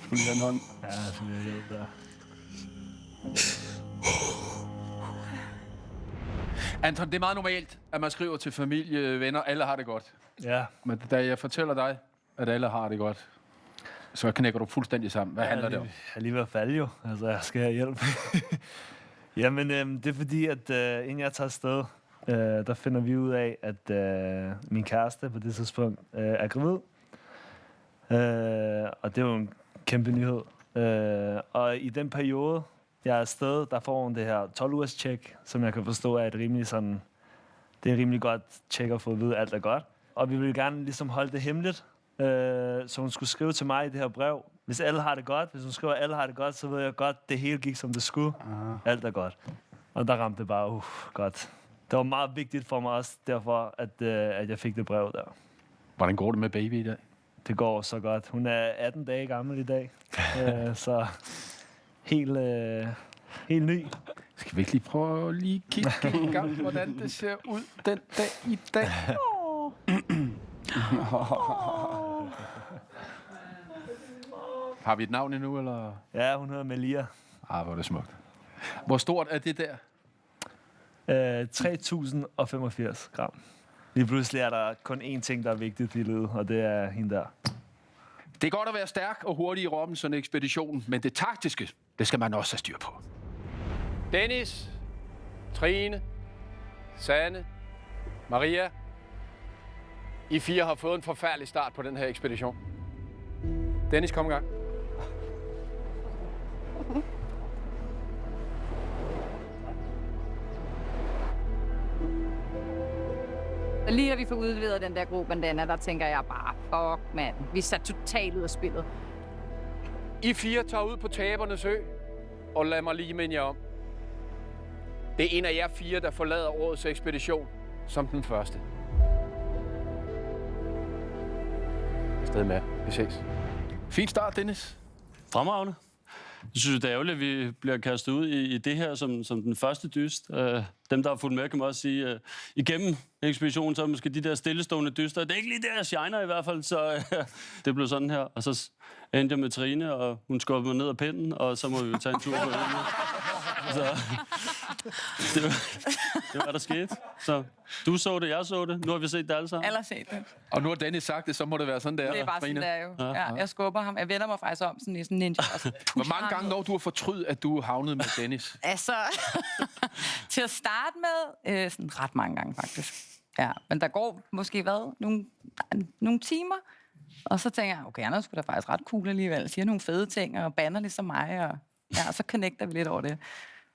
Skulle jeg have en hånd? Ja, så vil jeg hjælpe dig. Anton, det er meget normalt, at man skriver til familie, venner, alle har det godt. Ja. Men da jeg fortæller dig, at alle har det godt, så knækker du fuldstændig sammen. Hvad handler det om? Jeg er lige ved at falde jo. Altså, jeg skal have hjælp. Jamen, det er fordi, at inden jeg tager afsted, der finder vi ud af, at min kæreste på det tidspunkt er gravid. Og det er jo en kæmpe nyhed. Og i den periode, jeg er afsted, der får hun det her 12-ugers tjek, som jeg kan forstå er et rimelig sådan... Det er et rimelig godt tjek at få at vide, at alt er godt. Og vi vil gerne ligesom holde det hemmeligt. Så hun skulle skrive til mig i det her brev. Hvis alle har det godt, hvis hun skriver, at alle har det godt, så ved jeg godt, det hele gik som det skulle. Alt er godt. Og der ramte det bare, godt. Det var meget vigtigt for mig også, derfor, at jeg fik det brev der. Hvordan går det med baby i dag? Det går så godt. Hun er 18 dage gammel i dag. Så helt ny. Skal vi ikke lige prøve at lige kigge en gang, hvordan det ser ud den dag i dag? Har vi et navn endnu, eller? Ja, hun hedder Melia. Hvor er det smukt. Hvor stort er det der? 3085 gram. Lige pludselig er der kun én ting, der er vigtigt i livet, og det er hende der. Det er godt at være stærk og hurtig i Robinson-ekspeditionen, men det taktiske, det skal man også have styr på. Dennis, Trine, Sanne, Maria. I 4 har fået en forfærdelig start på den her ekspedition. Dennis, kom i gang. Lige når vi får udleveret den der grå bandana, der tænker jeg bare, fuck mand, vi sat totalt ud af spillet. I 4 tager ud på Tabernes Ø, og lad mig lige minde jer om. Det er en af jer 4, der forlader årets ekspedition som den første. Afsted med. Vi ses. Fin start, Dennis. Fremragende. Jeg synes, det er ærgerligt, at vi bliver kastet ud i det her som den første dyst. Dem, der har fulgt med, kan man også sige, igennem ekspeditionen, så er måske de der stillestående dyster. Det er ikke lige der, jeg shiner i hvert fald, så det blev sådan her. Og så endte jeg med Trine, og hun skubbede mig ned af pinden, og så må vi jo tage en tur på øen. Så det var der skete. Så du så det, jeg så det. Nu har vi set det alle sammen. Eller set det. Og nu har Dennis sagt det, så må det være sådan, der. Det er bare sådan, der jo. Ja, jeg skubber ham. Jeg vender mig faktisk om sådan i sådan en ninja. Hvor mange gange når du har fortrydet, at du havnede med Dennis? Altså, til at starte med, sådan ret mange gange faktisk. Ja, men der går måske nogle timer, og så tænker jeg, okay, han er sgu da faktisk ret cool alligevel. Siger nogle fede ting, og banner ligesom mig, og så connecter vi lidt over det.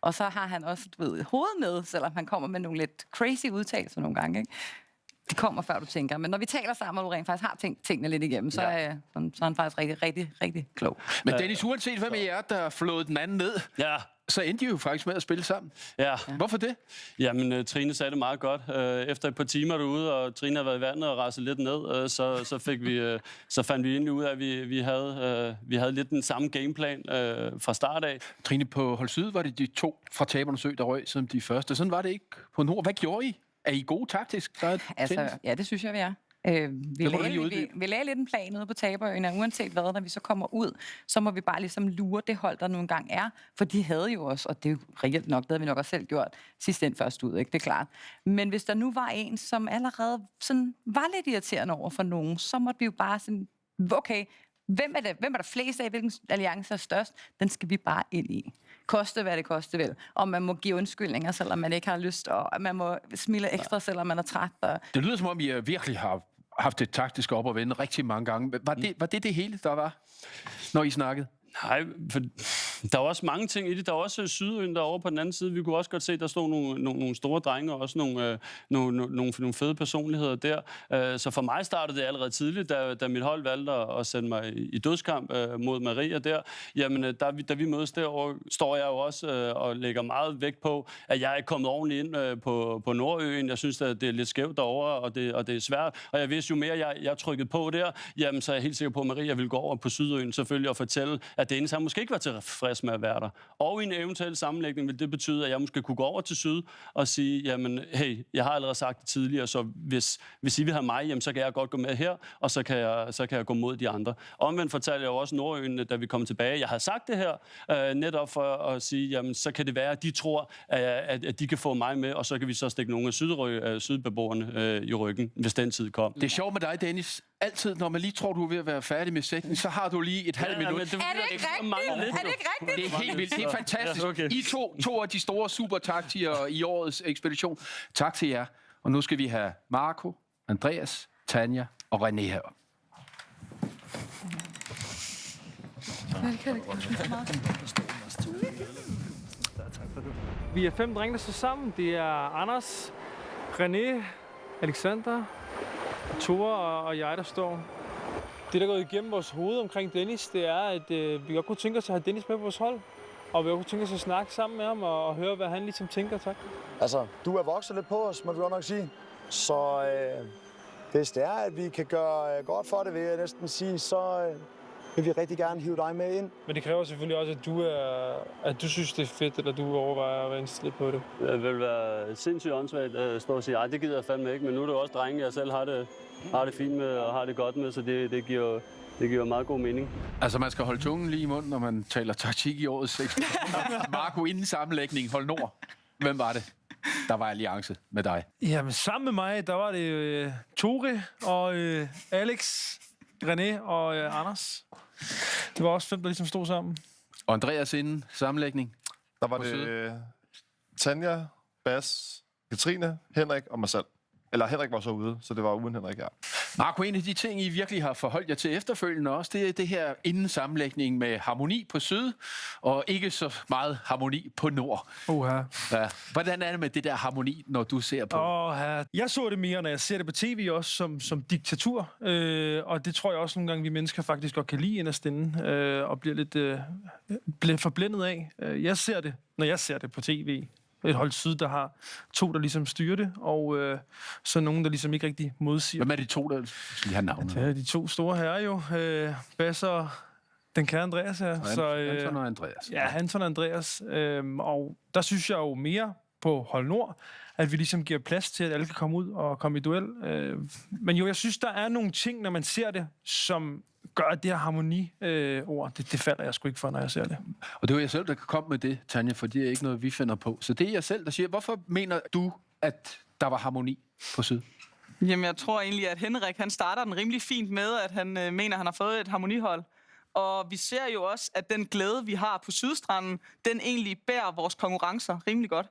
Og så har han også, hovedet med, selvom han kommer med nogle lidt crazy udtalelser nogle gange, ikke? De kommer, før du tænker. Men når vi taler sammen, og du rent faktisk har tænkt tingene lidt igennem, så er han faktisk rigtig, rigtig, rigtig klog. Men Dennis, uanset hvem I er, der har flået den anden ned, så endte I jo faktisk med at spille sammen. Ja. Hvorfor det? Jamen, Trine sagde det meget godt. Efter et par timer derude, og Trine har været i vandet og rasset lidt ned, så fandt vi egentlig ud af, at vi havde lidt den samme gameplan fra start af. Trine, på Hold Syd var det de 2 fra Tabernes Ø, der røg som de første. Sådan var det ikke på Nord. Hvad gjorde I? Er I gode taktisk? Ja, det synes jeg, vi er. Vi lagde lidt en plan ude på Taberøen, og uanset hvad, når vi så kommer ud, så må vi bare ligesom lure det hold, der nu engang er. For de havde jo også, og det er jo reelt nok, det havde vi nok også selv gjort, sidst ind først ud, ikke? Det er klart. Men hvis der nu var en, som allerede sådan var lidt irriterende over for nogen, så måtte vi jo bare sådan, okay, hvem er der flest af, hvilken alliance er størst, den skal vi bare ind i. Koste hvad det koste vel. Og man må give undskyldninger, selvom man ikke har lyst, og man må smile ekstra, selvom man er træt. Det lyder som om, I virkelig har haft et taktisk op og vende rigtig mange gange. Var det hele, der var, når I snakkede? Nej, for der er også mange ting i det. Der er også Sydøen derovre på den anden side. Vi kunne også godt se, at der stod nogle store drenge og også nogle fede personligheder der. Så for mig startede det allerede tidligt, da mit hold valgte at sende mig i dødskamp mod Maria der. Jamen, da vi mødes derovre, står jeg jo også og lægger meget vægt på, at jeg er kommet ordentligt ind på Nordøen. Jeg synes, at det er lidt skævt derovre, og det er svært. Og jeg vidste jo mere, jeg trykkede på der, jamen, så er jeg helt sikker på, at Maria ville gå over på Sydøen selvfølgelig og fortælle, at Dennis han måske ikke var tilfreds med at være der. Og i en eventuel sammenlægning vil det betyde, at jeg måske kunne gå over til Syd og sige, jamen, hey, jeg har allerede sagt det tidligere, så hvis I vil have mig, jamen, så kan jeg godt gå med her, og så kan jeg gå mod de andre. Omvendt fortalte jeg jo også Nordøen, da vi kom tilbage. Jeg havde sagt det her, netop for at sige, jamen, så kan det være, at de tror, at de kan få mig med, og så kan vi så stikke nogle af sydbeboerne i ryggen, hvis den tid kom. Det er sjovt med dig, Dennis. Altid, når man lige tror, du er ved at være færdig med sætningen, så har du lige et halvt minut. Er det ikke rigtigt? Det er helt vildt. Det er fantastisk. Okay. I to af de store supertaktier i årets ekspedition. Tak til jer. Og nu skal vi have Marco, Andreas, Tanja og René her. Vi er 5 drenge, der står sammen. Det er Anders, René, Alexander, Tore og jeg, der står. Det, der går igennem vores hoved omkring Dennis, det er, at vi godt kunne tænke os at have Dennis med på vores hold. Og vi godt kunne tænke os at snakke sammen med ham og høre, hvad han ligesom tænker, tak. Altså, du er vokset lidt på os, må vi godt nok sige. Så hvis det er, at vi kan gøre godt for det, vil jeg næsten sige, så vil vi rigtig gerne hive dig med ind. Men det kræver selvfølgelig også, at du synes, det er fedt, eller du overvejer at være indstillet på det. Det vil være sindssygt åndssvagt at stå og sige, det gider jeg fandme ikke, men nu er det også drenge, jeg selv har det fint med og har det godt med, så det giver meget god mening. Altså, man skal holde tungen lige i munden, når man taler taktik i årets ekspedition. Marco, inden sammenlægning, Hold Nord. Hvem var det, der var alliance med dig? Jamen, sammen med mig, der var det Tore og Alex, René og Anders. Det var også 5, der ligesom stod sammen. Og Andreas inden sammenlægning? Der var det Tanja, Bas, Katrine, Henrik og mig selv. Eller Henrik var så ude, så det var uden Henrik, ja. Marco, en af de ting, I virkelig har forholdt jer til efterfølgende også, det er det her inden sammenlægning med harmoni på syd, og ikke så meget harmoni på nord. Ja. Hvordan er det med det der harmoni, når du ser på? Jeg så det mere, når jeg ser det på tv, også som diktatur. Og det tror jeg også nogle gange, vi mennesker faktisk godt kan lide inderst inde, og bliver forblændet af. Jeg ser det, når jeg ser det på tv. Et Hold Syd, der har 2, der ligesom styrer det, og så nogen, der ligesom ikke rigtig modsiger. Hvem er de 2, der skal have navnet? Ja, de 2 store herrer jo. Bas og den kære Andreas her. Anton og Andreas. Ja, Anton og Andreas. Og der synes jeg jo mere på Hold Nord, at vi ligesom giver plads til, at alle kan komme ud og komme i duel. Men jo, jeg synes, der er nogle ting, når man ser det, som gør det her harmoni-ord. Det falder jeg sgu ikke for, når jeg ser det. Og det var jeg selv, der kan komme med det, Tanja, for det er ikke noget, vi finder på. Så det er jeg selv, der siger, hvorfor mener du, at der var harmoni på syd? Jamen, jeg tror egentlig, at Henrik, han starter den rimelig fint med, at han mener, at han har fået et harmonihold. Og vi ser jo også, at den glæde, vi har på Sydstranden, den egentlig bærer vores konkurrencer rimelig godt.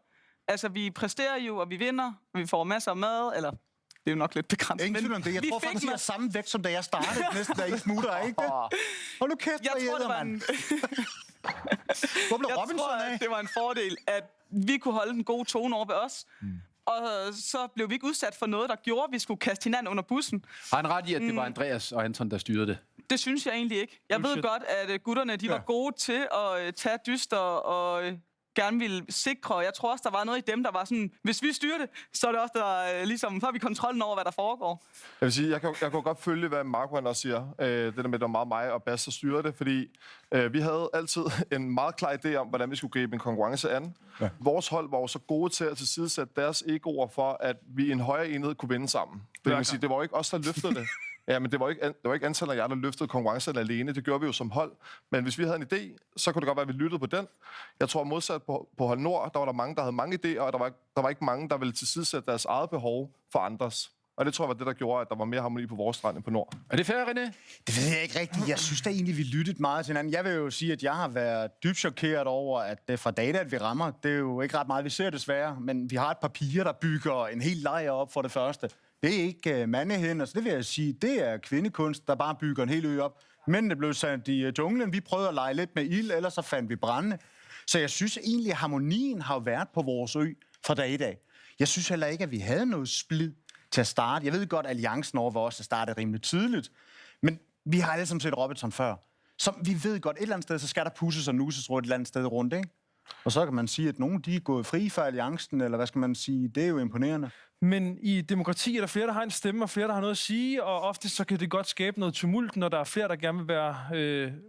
Altså, vi præsterer jo, og vi vinder, og vi får masser af mad, eller det er jo nok lidt begrænset. Ingen tvivl om det. Jeg tror faktisk, jeg har samme vægt, som da jeg startede, næsten da I smutter, ikke det? Hold nu kæft, jeg tror, det var en... Hvor blev Robinson af? Jeg tror, at det var en fordel, at vi kunne holde en god tone over ved os. Og så blev vi ikke udsat for noget, der gjorde, at vi skulle kaste hinanden under bussen. Har han ret i, at det var Andreas og Anton, der styrede det? Det synes jeg egentlig ikke. Jeg ved godt, at gutterne de var gode til at tage dyster og gerne ville sikre. Jeg tror også, der var noget i dem, der var sådan, hvis vi styrer det, så er det også, der ligesom, så har vi kontrollen over, hvad der foregår. Jeg vil sige, jeg kan godt følge, hvad Marco han også siger. Det der med, at det var meget mig og Bas, der styrede det, fordi vi havde altid en meget klar idé om, hvordan vi skulle gribe en konkurrence an. Ja. Vores hold var jo så gode til at tilsidesætte deres egoer for, at vi i en højere enhed kunne vinde sammen. Det var jo ikke os, der løftede det. Ja, men det var ikke antallet af jer, der løftede konkurrencen alene. Det gjorde vi jo som hold. Men hvis vi havde en idé, så kunne det godt være, at vi lyttede på den. Jeg tror modsat på Hold Nord, der var der mange, der havde mange idéer, og der var ikke mange, der ville tilsidesætte deres eget behov for andres. Og det tror jeg var det, der gjorde, at der var mere harmoni på vores strand end på Nord. Er det fair, René? Det ved jeg ikke rigtigt. Jeg synes da egentlig, vi lyttede meget til hinanden. Jeg vil jo sige, at jeg har været dybt chokeret over, at det fra data, at vi rammer. Det er jo ikke ret meget, vi ser desværre. Men vi har et par piger, der bygger en hel lejr op for det første. Det er ikke mandehænder, så det vil jeg sige, det er kvindekunst, der bare bygger en hel ø op. Mændene blev sendt i junglen, vi prøvede at lege lidt med ild, ellers så fandt vi brænde. Så jeg synes egentlig, at harmonien har været på vores ø fra dag i dag. Jeg synes heller ikke, at vi havde noget splid til at starte. Jeg ved godt, at alliancen over var også startede rimelig tydeligt, men vi har alle sammen set Robinson før. Så vi ved godt, et eller andet sted, så skal der pusses og nuses rundt et eller andet sted rundt, ikke? Og så kan man sige, at nogen de er gået fri fra alliancen, eller hvad skal man sige, det er jo imponerende. Men i demokrati er der flere, der har en stemme, og flere, der har noget at sige, og ofte så kan det godt skabe noget tumult, når der er flere, der gerne vil være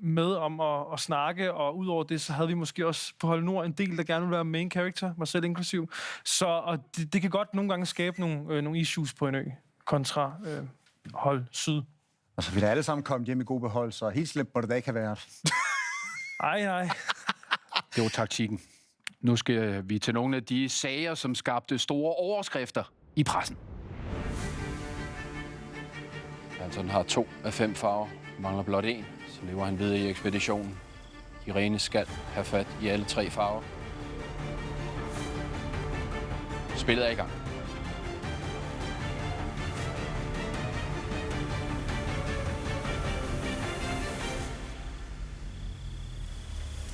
med om at snakke, og udover det, så havde vi måske også på Hold Nord en del, der gerne vil være main character, mig selv inklusiv. Så og det kan godt nogle gange skabe nogle issues på en ø, kontra Hold Syd. Altså, vi er alle sammen kommet hjem i god behold, så helt slemt må det da ikke have været. Ej. Det var taktikken. Nu skal vi til nogle af de sager, som skabte store overskrifter i pressen. Anton har 2 af 5 farver. Mangler blot 1, så lever han videre i ekspeditionen. Irene skal have fat i alle 3 farver. Spillet er i gang.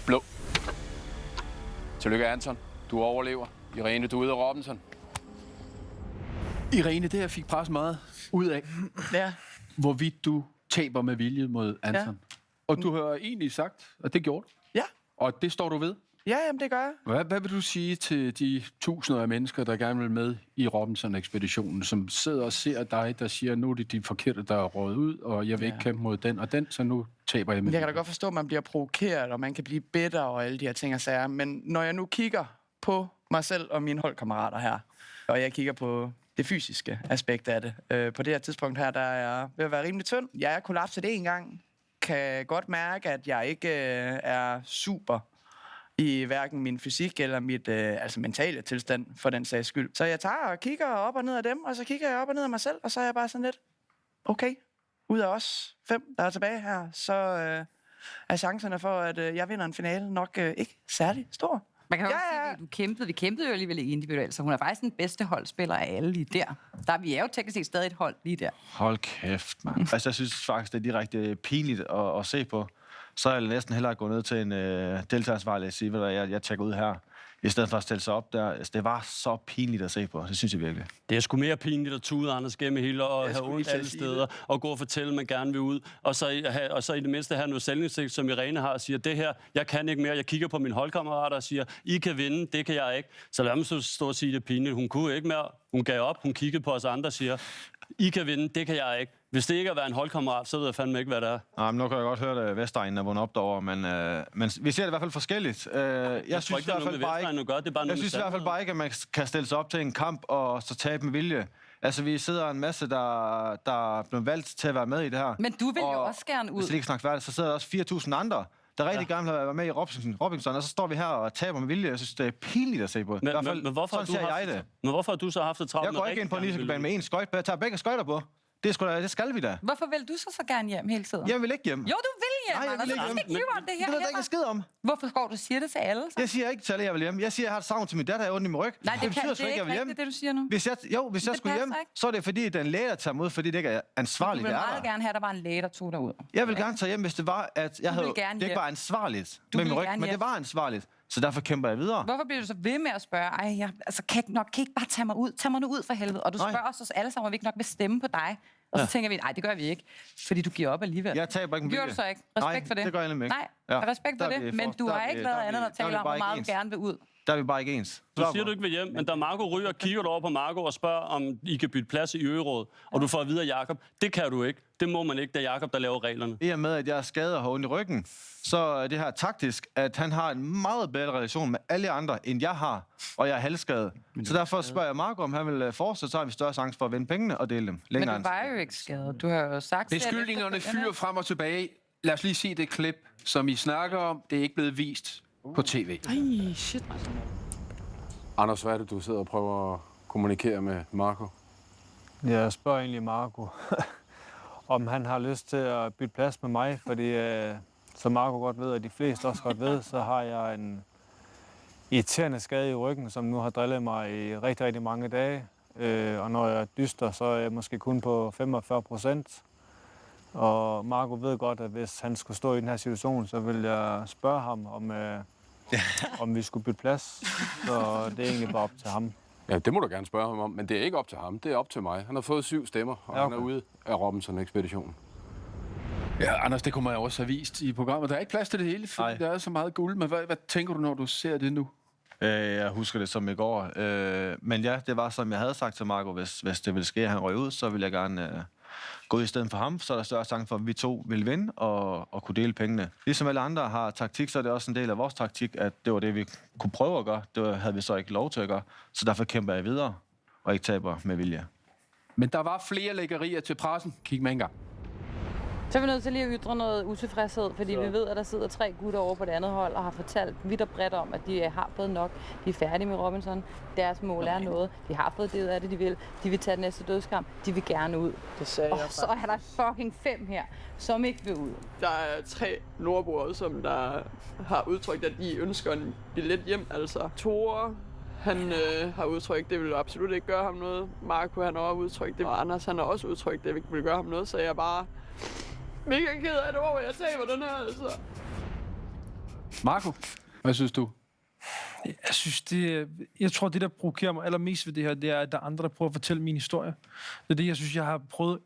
Blå. Tillykke, Anton. Du overlever. Irene, du er ude af Robinson. Irene, det her fik pressen meget ud af. Ja. Hvorvidt du taber med vilje mod Anton. Ja. Og du har egentlig sagt, at det gjorde du. Ja. Og det står du ved. Ja, jamen, det gør jeg. Hvad vil du sige til de tusinder af mennesker, der gerne vil med i Robinson-ekspeditionen, som sidder og ser dig, der siger, nu er det de forkerte, der er røget ud, og jeg vil ikke kæmpe mod den og den, så nu taber jeg med. Jeg kan da godt forstå, at man bliver provokeret, og man kan blive bitter og alle de her ting og sager, men når jeg nu kigger på mig selv og mine holdkammerater her, og jeg kigger på det fysiske aspekt af det, på det her tidspunkt her, der er jeg ved at være rimelig tynd. Jeg er kollapset en gang, kan godt mærke, at jeg ikke er super i hverken min fysik eller mit mentale tilstand, for den sags skyld. Så jeg tager og kigger op og ned af dem, og så kigger jeg op og ned af mig selv, og så er jeg bare sådan lidt, okay, ud af os 5, der er tilbage her, så er chancerne for, at jeg vinder en finale nok ikke særlig stor. Man kan jo sige, at vi kæmpede jo alligevel individuelt, så hun er faktisk den bedste holdspiller af alle lige der. Vi er jo teknisk set stadig et hold lige der. Hold kæft, mand. Altså, jeg synes faktisk, det er direkte pinligt at se på. Så er jeg næsten hellere gå ned til en deltagersvarlig og sige, hvad jeg tjekker ud her, i stedet for at stille sig op der. Altså, det var så pinligt at se på. Det synes jeg virkelig. Det er sgu mere pinligt at tude Anders gennem hele og have ondt alle steder, og gå og fortælle, at man gerne vil ud, og så i det mindste have noget selvindsigt, som Irene har, og siger, det her, jeg kan ikke mere. Jeg kigger på mine holdkammerater og siger, I kan vinde, det kan jeg ikke. Så lad mig så stå og sige, det er pinligt. Hun kunne ikke mere. Hun gav op, hun kiggede på os andre og siger, I kan vinde, det kan jeg ikke. Hvis det ikke er at være en holdkammerat, så ved jeg fandme ikke, hvad det er. Nej, men nu kan jeg godt høre, at Vestegnen er vundet op derovre, men vi ser det i hvert fald forskelligt. Jeg synes i hvert fald bare ikke, at man kan stille sig op til en kamp og så tabe med vilje. Altså, vi sidder en masse, der er blevet valgt til at være med i det her. Men du vil jo også gerne ud. Hvis det ikke snakker færdigt, så sidder der også 4.000 andre, der rigtig gerne vil være med i Robinson, og så står vi her og taber med vilje. Jeg synes, det er pinligt at se på. Men hvorfor har du så haft det travlt? Jeg går ikke ind på en isskybane med en skøjt, jeg tager begge skøjter på. Det skal vi da. Hvorfor vil du så gerne hjem hele tiden? Jeg vil ikke hjem. Jo, du vil hjem. Nej, jeg vil ikke hjem. Det ved jeg ikke en skid om. Hvorfor går du siger det til alle? Så? Jeg siger ikke til alle, jeg vil hjem. Jeg siger, jeg har et savn til min datter, jeg har ondt i min ryg. Nej, det betyder ikke, jeg vil hjem. Det du siger nu. Hvis jeg skulle hjem, så er det fordi, det er en læge, der tager mod, fordi det ikke er ansvarligt. Du vil meget gerne have, at der var en læge, der tog dig ud. Jeg vil gerne tage hjem, hvis det var, at jeg havde... Det ikke var ansvarligt med min ryg, men det var ansvarligt. Så derfor kæmper jeg videre. Hvorfor bliver du så ved med at spørge, kan ikke bare tage mig ud? Tag mig nu ud for helvede. Og du spørger os alle sammen, om vi ikke nok vil stemme på dig. Og så tænker vi, nej, det gør vi ikke, fordi du giver op alligevel. Jeg taber ikke en Gjorde vilje. du så ikke? Respekt for det? det gør jeg nemlig ikke. Nej, respekt for det, men du har ikke været andet at tale om, hvor meget du gerne vil ud. Der er vi bare ikke ens. Du siger, du ikke vil hjem, men da Marco ryger, kigger du over på Marco og spørger, om I kan bytte plads i øgerådet, og du får at vide af Jakob, det kan du ikke. Det må man ikke, da Jakob, der laver reglerne. I og med, at jeg er skadet og har ondt i ryggen, så er det her taktisk, at han har en meget bedre relation med alle andre, end jeg har, og jeg er halvskadet. Så derfor spørger jeg Marco, om han vil fortsætte, så har vi større chance for at vinde pengene og dele dem længere. Men du var jo ikke skadet. Du har jo sagt... Beskyldningerne fyrer frem og tilbage. Lad os lige se det klip, som I snakker om. Det er ikke blevet vist på tv. Ej, shit. Anders, hvad er det, du sidder og prøver at kommunikere med Marco? Jeg spørger egentlig Marco, om han har lyst til at bytte plads med mig, fordi som Marco godt ved, og de fleste også godt ved, så har jeg en irriterende skade i ryggen, som nu har drillet mig i rigtig, rigtig mange dage. Og når jeg dyster, så er jeg måske kun på 45%. Og Marco ved godt, at hvis han skulle stå i den her situation, så vil jeg spørge ham, om vi skulle bytte plads. Så det er egentlig bare op til ham. Ja, det må du gerne spørge ham om, men det er ikke op til ham. Det er op til mig. Han har fået 7 stemmer, og han er ude af Robinson-ekspeditionen. Ja, Anders, det kunne man jo også have vist i programmet. Der er ikke plads til det hele, fordi der er så meget guld. Men hvad tænker du, når du ser det nu? Jeg husker det som i går. Men ja, det var som jeg havde sagt til Marco, hvis det ville ske, at han røg ud, så ville jeg gerne gå ud i stedet for ham, så er der større chance for, at vi to vil vinde og kunne dele pengene. Ligesom alle andre har taktik, så er det også en del af vores taktik, at det var det, vi kunne prøve at gøre. Det havde vi så ikke lov til at gøre. Så derfor kæmper jeg videre og ikke taber med vilje. Men der var flere lækkerier til pressen. Kig med en gang. Så er vi nødt til lige at ytre noget utilfredshed, fordi vi ved, at der sidder 3 gutter over på det andet hold og har fortalt vidt og bredt om, at de har fået nok. De er færdige med Robinson. Deres mål er noget. De har fået det ud af det, de vil. De vil tage den næste dødskamp. De vil gerne ud. Det sagde jeg så er der fucking 5 her, som ikke vil ud. Der er 3 nordboere, som der har udtrykt, at de ønsker en billet hjem. Altså Tore, han har udtrykt, det vil absolut ikke gøre ham noget. Marco, han har også udtrykt det. Og Anders, han har også udtrykt, det vil gøre ham noget. Så jeg er bare mega ked af det, hvor jeg taber den her, altså. Marco, hvad synes du? Jeg tror, det, der provokerer mig allermest ved det her, det er, at der er andre, der prøver at fortælle min historie. Det er det, jeg synes, jeg har prøvet.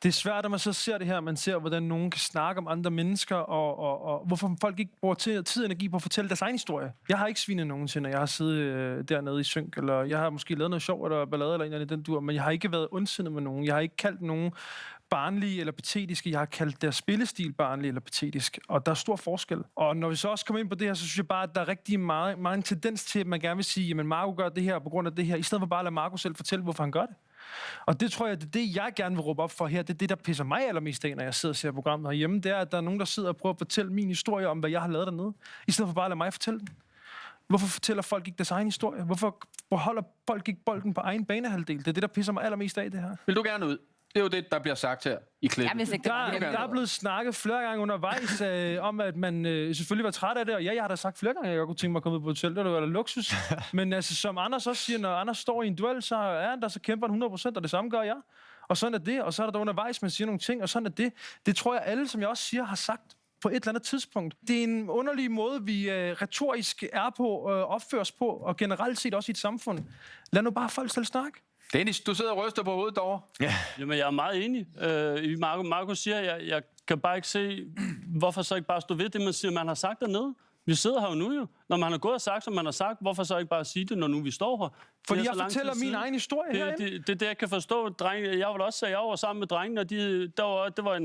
Det er svært, at man så ser det her, man ser, hvordan nogen kan snakke om andre mennesker, og hvorfor folk ikke bruger tid og energi på at fortælle deres egen historie. Jeg har ikke svinet nogensinde, jeg har siddet dernede i synk, eller jeg har måske lavet noget sjov, eller ballade, eller en eller den dur, men jeg har ikke været ondsindet med nogen. Jeg har ikke kaldt nogen barnlige eller patetiske. Jeg har kaldt deres spillestil barnlig eller patetisk. Og der er stor forskel. Og når vi så også kommer ind på det her, så synes jeg bare, at der er rigtig meget en tendens til, at man gerne vil sige, jamen Marco gør det her på grund af det her, i stedet for bare at lade Marco selv fortælle, hvorfor han gør det. Og det tror jeg, det er det, jeg gerne vil råbe op for her. Det er det, der pisser mig allermest af, når jeg sidder og ser programmet herhjemme. Det er, at der er nogen, der sidder og prøver at fortælle min historie om, hvad jeg har lavet dernede, i stedet for bare at lade mig fortælle den. Hvorfor fortæller folk ikke deres egen historie? Hvorfor holder folk ikke bolden på egen banehalvdel? Det er det, der pisser mig allermest af, det her. Vil du gerne ud? Det er jo det, der bliver sagt her i klippet. Der er blevet snakket flere gange undervejs om, at man selvfølgelig var træt af det, og jeg har da sagt flere gange, at jeg kunne tænke mig at komme ud på hotel, det var da luksus. Men altså, som Anders også siger, når Anders står i en duel, så er han der, så kæmper han 100%, og det samme gør jeg. Og sådan er det, og så er der undervejs, man siger nogle ting, og sådan er det. Det tror jeg alle, som jeg også siger, har sagt på et eller andet tidspunkt. Det er en underlig måde, vi retorisk er på, opføres på, og generelt set også i et samfund. Lad nu bare folk selv snakke. Dennis, du sidder og ryster på hovedet derovre. Ja. Jamen, jeg er meget enig. Marco siger, jeg kan bare ikke se, hvorfor så ikke bare stå ved det, man siger, man har sagt dernede. Vi sidder her jo nu jo. Når man har gået og sagt, som man har sagt, hvorfor så ikke bare sige det, når nu vi står her? Fordi jeg fortæller min egen historie herinde. Det er det, jeg kan forstå. Drenge, jeg vil også sige, at jeg var sammen med drengene, og det var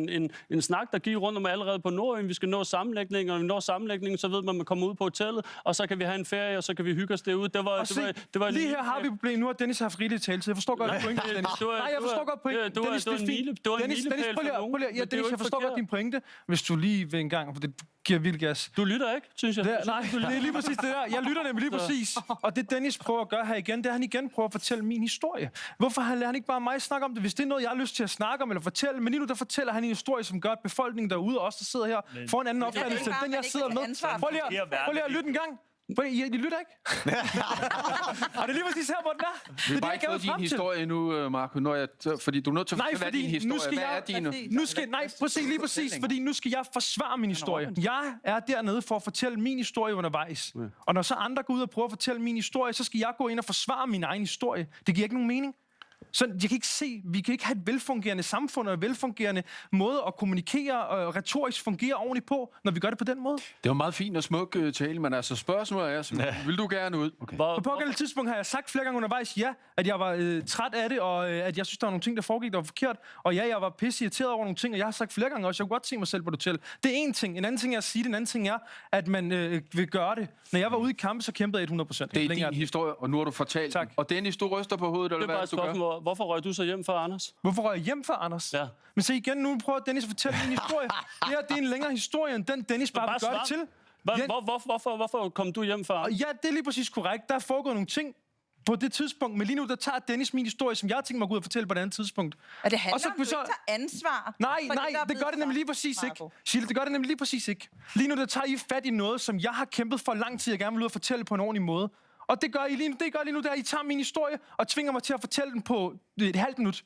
en snak, der gik rundt om allerede på Nordøen. Vi skal nå sammenlægningen, og når vi når sammenlægningen, så ved man kommer ud på hotellet, og så kan vi have en ferie, og så kan vi hygge os derude. Det var lige her har vi problemet. Nu har Dennis haft rigeligt tale, så jeg forstår godt din pointe, Dennis. Nej, jeg forstår godt pointen. Dennis, det er fint. Dennis, jeg forstår godt din pointe. Hvis du lige ved en gang, for det giver vild gas. Du lytter ikke, synes jeg. Nej, det er lige præcis det der. Jeg lytter nemlig lige præcis. Og det Dennis prøver at gøre her igen, det er, han igen prøver at fortælle min historie. Hvorfor lader han ikke bare mig snakke om det? Hvis det er noget, jeg har lyst til at snakke om eller fortælle, men lige nu der fortæller han en historie, som gør, at befolkningen derude, og os, der sidder her, får en anden opfattelse, den jeg sidder med. Prøv lige at lytte en gang. I lytter ikke? Og det er lige præcis her, hvor den er. Vi har bare ikke fået din historie nu, Marco, fordi du er nødt til at fortælle din historie. Lige præcis, fordi nu skal jeg forsvare min historie. Jeg er dernede for at fortælle min historie undervejs. Og når så andre går ud og prøver at fortælle min historie, så skal jeg gå ind og forsvare min egen historie. Det giver ikke nogen mening. Så jeg kan ikke se, vi kan ikke have et velfungerende samfund og en velfungerende måde at kommunikere og retorisk fungere ordentligt på, når vi gør det på den måde. Det var meget fint og smuk tale, men altså spørgsmålet er, vil du gerne ud? Okay. På pågældende tidspunkt har jeg sagt flere gange undervejs, at jeg var træt af det, og at jeg synes, der var nogle ting, der foregik, der var forkert. Og ja, jeg var pisse irriteret over nogle ting, og jeg har sagt flere gange også, jeg kunne godt se mig selv på det hotel. Det er én ting. En anden ting er at sige det. En anden ting er, at man vil gøre det. Når jeg var ude i kampe, så kæmpede jeg 100%. Det er din historie, og nu har du fortalt. Tak. Og Dennis, du ryster på hovedet, eller hvad du gør? Hvorfor røg du så hjem for Anders? Hvorfor røg jeg hjem for Anders? Ja. Men se igen, nu prøver Dennis at fortælle min historie. Det er en længere historie, end den Dennis bare vil gøre det til. Hvorfor kom du hjem for Anders? Ja, det er lige præcis korrekt. Der er foregået nogle ting på det tidspunkt, men lige nu, der tager Dennis min historie, som jeg har tænkt mig at gå ud og fortælle på et andet tidspunkt. Og det handler om, du ikke tager ansvar. Nej, det gør det nemlig lige præcis ikke. Sheila, det gør det nemlig lige præcis ikke. Lige nu, der tager I fat i noget, som jeg har kæmpet for lang tid, jeg gerne vil ud og fortælle på en ordentlig måde. Og det gør I lige nu, der I tager min historie og tvinger mig til at fortælle den på et halvt minut.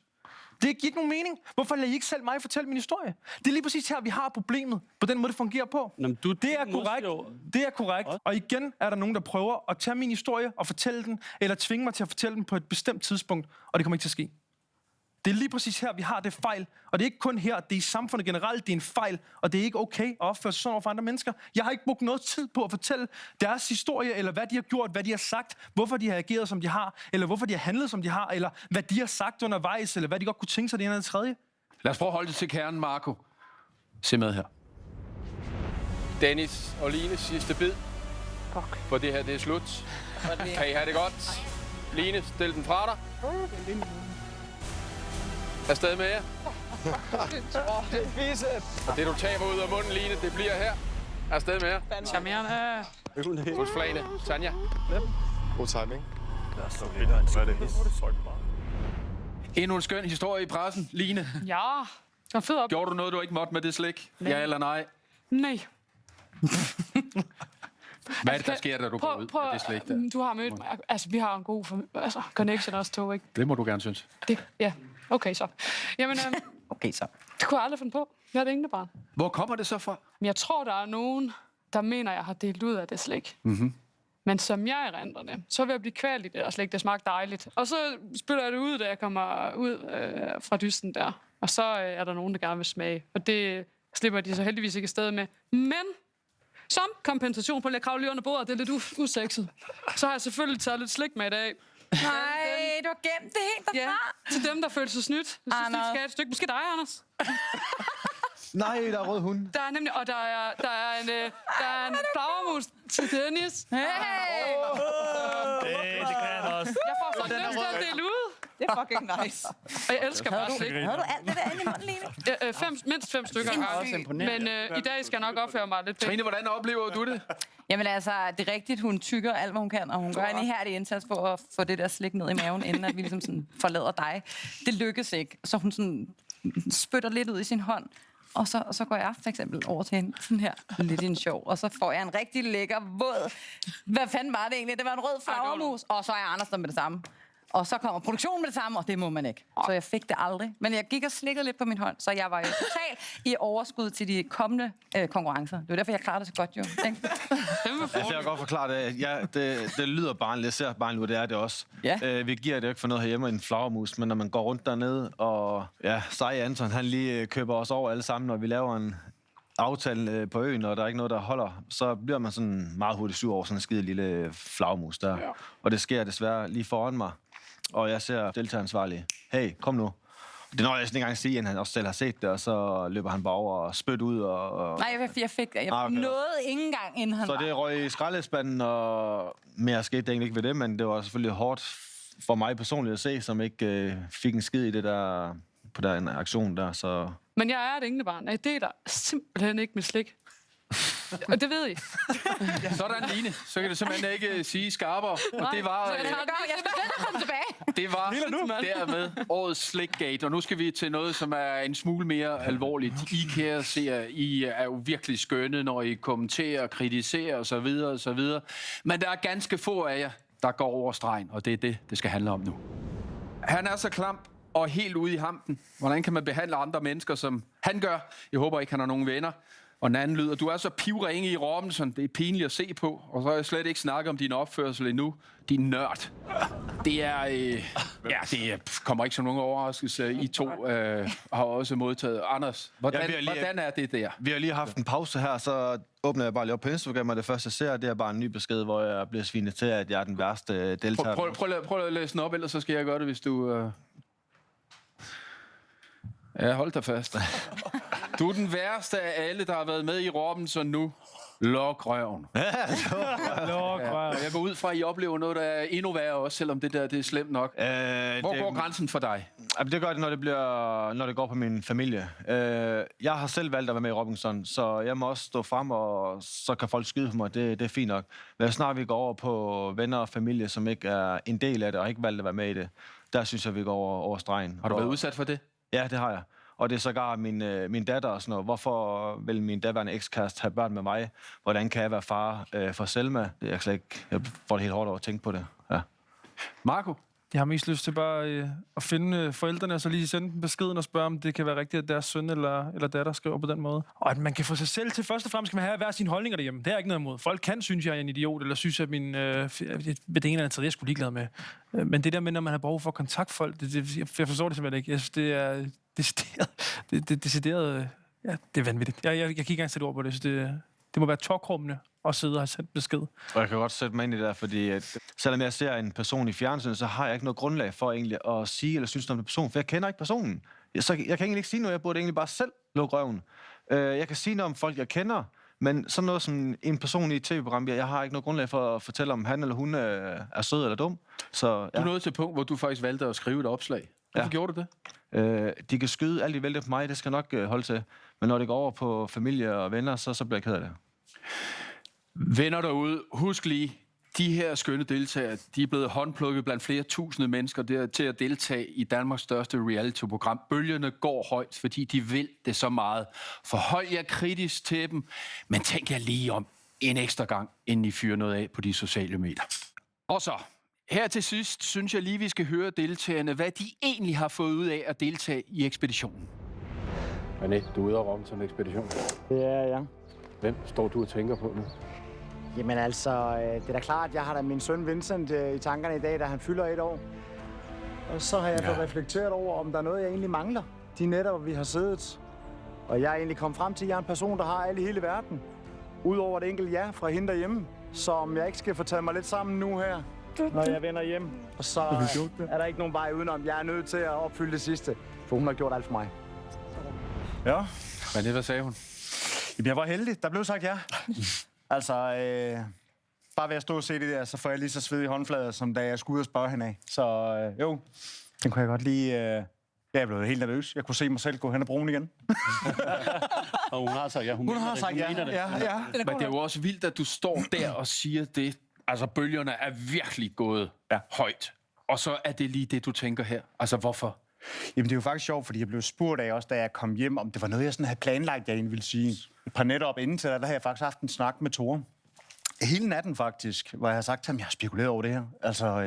Det giver ikke nogen mening. Hvorfor lader I ikke selv mig fortælle min historie? Det er lige præcis her, vi har problemet, på den måde, det fungerer på. Jamen, det er korrekt. Det er korrekt. Og igen er der nogen, der prøver at tage min historie og fortælle den, eller tvinge mig til at fortælle den på et bestemt tidspunkt, og det kommer ikke til at ske. Det er lige præcis her, vi har det fejl. Og det er ikke kun her, det er i samfundet generelt, det er en fejl. Og det er ikke okay at opføre sig sådan over for andre mennesker. Jeg har ikke brugt noget tid på at fortælle deres historie, eller hvad de har gjort, hvad de har sagt, hvorfor de har ageret, som de har, eller hvorfor de har handlet, som de har, eller hvad de har sagt undervejs, eller hvad de godt kunne tænke sig det ene eller det tredje. Lad os prøve at holde det til kernen, Marco. Se med her. Dennis og Line, sidste bid. For det her, det er slut. Kan I have det godt? Line, stil den fra dig. Afsted med jer. Og det, du taber ud af munden, Line, det bliver her. Afsted med jer. Charmerende. Hos flagene. Tanja. God timing. Endnu en skøn historie i pressen. Line. Ja, det var fedt op. Gjorde du noget, du ikke måtte med det slik? Nej. Ja eller nej? Nej. Hvad er det, der sker, da du går ud med det slik der? Du har mødt mig. Altså, vi har en god connection også to, ikke? Det må du gerne synes. Ja, okay så. Jamen, okay så. Det kunne jeg aldrig finde på. Jeg er det eneste barn. Hvor kommer det så fra? Men jeg tror, der er nogen, der mener, jeg har delt ud af det slik. Mm-hmm. Men som jeg erindrer det, så vil jeg blive kvalt i det der slik. Det smagte dejligt. Og så spiller jeg det ud, da jeg kommer ud fra dysten der. Og så er der nogen, der gerne vil smage. Og det slipper de så heldigvis ikke afsted med. Men som kompensation på at kravle lige under bordet, det er lidt usekset. Så har jeg selvfølgelig taget lidt slik med i dag. Nej, du har gemt det helt derfra. Ja, til dem, der føler sig snydt. Jeg synes, de skal have et stykke. Måske dig, Anders. Nej, der er rød hund. Der er nemlig, og der er en flagermus til Dennis. Hey! Det kan han også. Jeg får så lyst til at dele ud. Det er fucking nice. Og jeg elsker bare slik. Havde du alt det der inde i munden, Line? Mindst 5 stykker. Men i dag skal jeg nok opføre mig lidt. Trine, hvordan oplever du det? Jamen altså, det er rigtigt. Hun tykker alt, hvad hun kan, og hun gør en ihærdig indsats for at få det der slik ned i maven, inden at vi ligesom sådan forlader dig. Det lykkes ikke. Så hun sådan spytter lidt ud i sin hånd. Og så går jeg for eksempel over til hende, sådan her, lidt i en sjov, og så får jeg en rigtig lækker våd. Hvad fanden var det egentlig? Det var en rød flagermus, og så er jeg Anders der med det samme. Og så kommer produktionen med det samme, og det må man ikke. Så jeg fik det aldrig. Men jeg gik og slikkede lidt på min hånd, så jeg var jo totalt i overskud til de kommende konkurrencer. Det var derfor, jeg klarede det så godt, jo. Ikke? Jeg kan godt forklare det. Ja, det lyder barnligt. Jeg ser barnligt, det er det også. Ja. Vi giver det jo ikke for noget herhjemme, en flagermus, men når man går rundt dernede, og ja, Seje Anton, han lige køber os over alle sammen, når vi laver en aftale på øen, og der er ikke noget, der holder, så bliver man sådan meget hurtigt sur over sådan en skide lille flagermus der. Ja. Og det sker desværre lige foran mig. Og jeg ser deltageransvarlig. Hey, kom nu. Det når jeg sådan en gang sige, at han også selv har set det, og så løber han bare over og spyt ud. Nej, jeg nåede ikke engang, inden han så det røg i skraldespanden, og mere skete egentlig ikke ved det, men det var selvfølgelig hårdt for mig personligt at se, som ikke fik en skid i det der, på den aktion der. Så. Men jeg er et englebarn. Jeg deler simpelthen ikke med slik. Og det ved I. Sådan, Line. Så kan det simpelthen ikke sige skarpere. Og det var... Jeg skal komme tilbage. Det var dermed årets Slikgate. Og nu skal vi til noget, som er en smule mere alvorligt. I kære ser, I er jo virkelig skønne, når I kommenterer, kritiserer osv. osv. Men der er ganske få af jer, der går over stregen. Og det er det skal handle om nu. Han er så klam og helt ude i hampen. Hvordan kan man behandle andre mennesker, som han gør? Jeg håber ikke, han har nogen venner. Og den anden lyder, du er så pivringe i Robinson, det er pinligt at se på. Og så har jeg slet ikke snakket om din opførsel endnu. Din nørd. Det er... det kommer ikke som nogen overraskelse. I to har også modtaget. Anders, hvordan er det der? Vi har lige haft en pause her, så åbner jeg bare lige op på Instagram, og det første jeg ser, det er bare en ny besked, hvor jeg bliver svinet til, at jeg er den værste deltager. Prøv at læse den op, ellers så skal jeg gøre det, hvis du... Ja, hold dig fast. Du er den værste af alle, der har været med i Robinson nu. Luk røven. Luk røven. Jeg går ud fra, at I oplever noget, der er endnu værre også, selvom det der det er slemt nok. Hvor går grænsen for dig? Det gør det, når det går på min familie. Jeg har selv valgt at være med i Robinson, så jeg må også stå frem, og så kan folk skyde på mig. Det er fint nok. Men snart vi går over på venner og familie, som ikke er en del af det, og ikke valgt at være med i det, der synes jeg, vi går over stregen. Har du været udsat for det? Ja, det har jeg. Og det er sågar min datter og sådan noget. Hvorfor vil min daværende ekskæreste have børn med mig? Hvordan kan jeg være far for Selma? Jeg får det helt hårdt over at tænke på det. Ja. Marco? Jeg har mest lyst til bare at finde forældrene, og så lige sende dem beskeden og spørge, om det kan være rigtigt, at deres søn eller datter skriver på den måde. Og at man kan få sig selv til. Først og fremmest skal man have hver sine holdninger derhjemme. Det er ikke noget imod. Folk kan synes, jeg er en idiot, eller synes, at min ved det ene eller andet, jeg er sgu ligeglad med. Men det der med, når man har behov for at kontakte folk, jeg forstår det simpelthen ikke. Jeg synes, det er decideret. Ja, det er vanvittigt. Jeg kan ikke engang sætte ord på det. Det må være talkrummende at sidde og have sendt besked. Og jeg kan godt sætte mig ind i det der, fordi at, selvom jeg ser en person i fjernsynet, så har jeg ikke noget grundlag for egentlig at sige eller synes om den person, for jeg kender ikke personen. Så jeg kan egentlig ikke sige noget, jeg burde egentlig bare selv lukke røven. Jeg kan sige noget om folk, jeg kender, men sådan noget som en person i et tv-program, jeg har ikke noget grundlag for at fortælle, om han eller hun er sød eller dum. Så, ja. Du nåede til et punkt, hvor du faktisk valgte at skrive et opslag. Hvorfor gjorde du det? De kan skyde alt de vælger på mig, det skal nok holde til. Men når det går over på familie og venner, så bliver jeg ked af det. Venner derude, husk lige, de her skønne deltagere, de er blevet håndplukket blandt flere tusinde mennesker der, til at deltage i Danmarks største reality-program. Bølgerne går højt, fordi de vil det så meget. Forhold jer kritisk til dem, men tænk jer lige om en ekstra gang, inden I fyrer noget af på de sociale medier. Og så, her til sidst, synes jeg lige, vi skal høre deltagerne, hvad de egentlig har fået ud af at deltage i ekspeditionen. René, du er ude af Robinson ekspedition. Det er jeg. Hvem står du og tænker på nu? Jamen altså, det er da klart, at jeg har da min søn Vincent i tankerne i dag, da han fylder 1 år. Og så har jeg fået reflekteret over, om der er noget, jeg egentlig mangler. De nætter, hvor vi har siddet. Og jeg er egentlig kommet frem til, at jeg er en person, der har alle i hele verden. Udover et enkelt ja fra hende derhjemme. Så om jeg ikke skal få taget mig lidt sammen nu her, når jeg vender hjem. Og så er der ikke nogen vej udenom. Jeg er nødt til at opfylde det sidste. For hun har gjort alt for mig. Ja. Men hvad sagde hun? Jamen, jeg var heldig. Der blev sagt ja. Altså, bare ved at stå og se det der, så får jeg lige så sved i håndflader, som da jeg skulle ud og spørge hende af. Så jo, den kunne jeg godt lige... Jeg blev helt nervøs. Jeg kunne se mig selv gå hen og bruge den igen. Og hun har sagt ja. Hun har sagt ja. Ja. Men det er jo også vildt, at du står der og siger det. Altså, bølgerne er virkelig gået højt. Og så er det lige det, du tænker her. Altså, hvorfor? Jamen, det er jo faktisk sjovt, fordi jeg blev spurgt af også, da jeg kom hjem, om det var noget, jeg sådan havde planlagt, jeg egentlig ville sige. Et par nætter op inden til, der har jeg faktisk haft en snak med Tore. Hele natten faktisk, hvor jeg har sagt til ham, jeg har spekuleret over det her. Altså,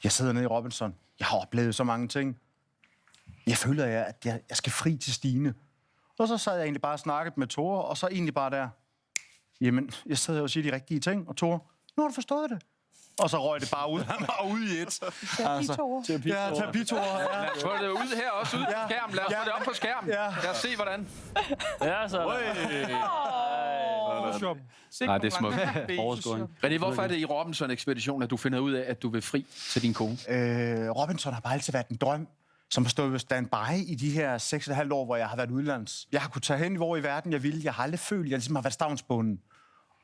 jeg sidder nede i Robinson. Jeg har oplevet så mange ting. Jeg føler, at jeg skal fri til Stine. Og så sad jeg egentlig bare og snakket med Tore, og så egentlig bare der, jamen, jeg sad jo og siger de rigtige ting, og Tore, nu har du forstået det. Og så røg det bare ud. Han var ude i et. Terapitore. Ja, terapitore. Ja. Lad os få det ud her også, ud på skærmen. Lad os få det op på skærmen. Lad os se, hvordan. Ja, så. Nej, det er smukt. René, hvorfor er det i Robinson-ekspeditionen, at du finder ud af, at du vil fri til din kone? Robinson har bare altid været en drøm, som har stået standby i de her 6,5 år, hvor jeg har været udlands. Jeg har kunnet tage hen, hvor i verden jeg ville. Jeg har aldrig følt, at jeg ligesom har været stavnsbunden.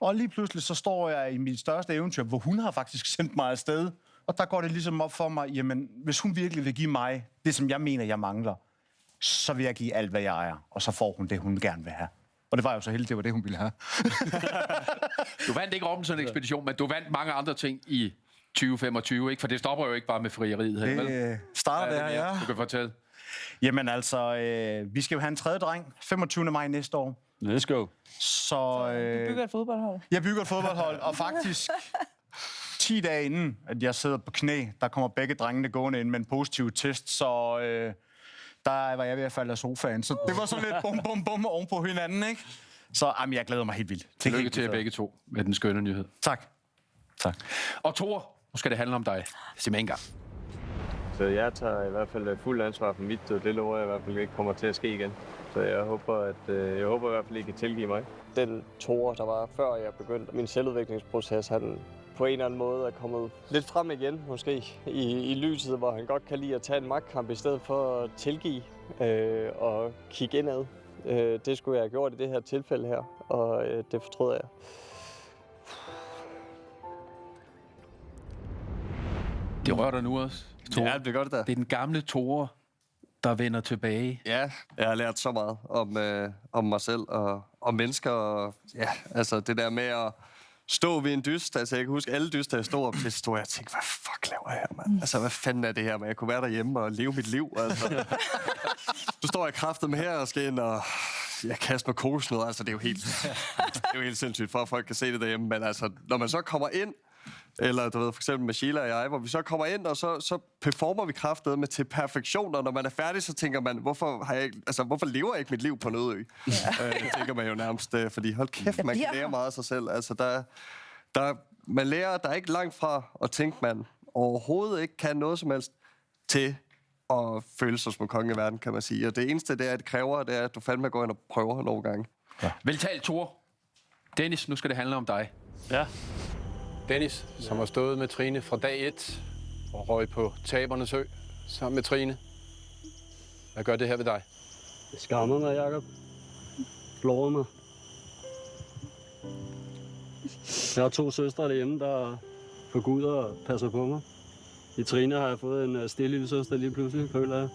Og lige pludselig så står jeg i mit største eventyr, hvor hun har faktisk sendt mig afsted. Og der går det ligesom op for mig, jamen, hvis hun virkelig vil give mig det, som jeg mener, jeg mangler, så vil jeg give alt, hvad jeg er. Og så får hun det, hun gerne vil have. Og det var jo så heldigt, det var det, hun ville have. Du vandt ikke Robinson-ekspedition, men du vandt mange andre ting i 2025, ikke? For det stopper jo ikke bare med frieriet her, vel? Det starter der, ja. Du kan fortælle. Jamen altså, vi skal jo have en tredje dreng, 25. maj næste år. Let's go. Så Du bygger et fodboldhold? Jeg bygger et fodboldhold, og faktisk 10 dage inden, at jeg sidder på knæ, der kommer begge drengene gående ind med en positiv test, så der var jeg ved at falde af sofaen. Så det var sådan lidt bum, bum, bum oven på hinanden, ikke? Så jeg glæder mig helt vildt. Tillykke til jer begge to med den skønne nyhed. Tak. Og Thor, nu skal det handle om dig. Simpelthen en gang. Så jeg tager i hvert fald fuld ansvar for mit, og det lover jeg i hvert fald ikke kommer til at ske igen. Så jeg håber i hvert fald, I kan tilgive mig. Den Thor, der var før jeg begyndte min selvudviklingsproces, han på en eller anden måde er kommet lidt frem igen, måske, i lyset, hvor han godt kan lide at tage en magtkamp i stedet for at tilgive og kigge indad. Det skulle jeg have gjort i det her tilfælde her, og det fortryder jeg. Det rører dig nu også, Thor. Ja, det gør det da. Det er den gamle Thor, der vender tilbage. Ja, jeg har lært så meget om mig selv og om mennesker. Og, ja, altså det der med at stå ved en dyst. Altså jeg kan huske alle dyster, jeg stod op til, så stod jeg og tænkte, hvad fuck laver jeg her, mand? Altså hvad fanden er det her, man? Jeg kunne være derhjemme og leve mit liv, altså. Du står jeg kraftet med her og skal ind og jeg kaster med kokosnødder. Altså det er jo helt sindssygt, for at folk kan se det derhjemme. Men altså, når man så kommer ind, eller du ved, for eksempel med Sheila og jeg, hvor vi så kommer ind, og så performer vi kraftedeme til perfektion, og når man er færdig, så tænker man, hvorfor lever jeg ikke mit liv på en øde ø? Det tænker man jo nærmest, fordi hold kæft, man kan lære meget af sig selv. Altså, man lærer, der er ikke langt fra at tænke, man overhovedet ikke kan noget som helst til at føle sig som konge i verden, kan man sige. Og det eneste, det kræver, det er, at du fandme går ind og prøver nogle gange. Ja. Veltalt, Thor. Dennis, nu skal det handle om dig. Ja. Dennis, som har stået med Trine fra dag 1 og røg på Tabernes Ø sammen med Trine. Hvad gør det her ved dig? Det skammer mig, Jacob. Flår mig. Jeg har 2 søstre derhjemme, der får Gud og passer på mig. I Trine har jeg fået en stille lille søster lige pludselig, føler jeg.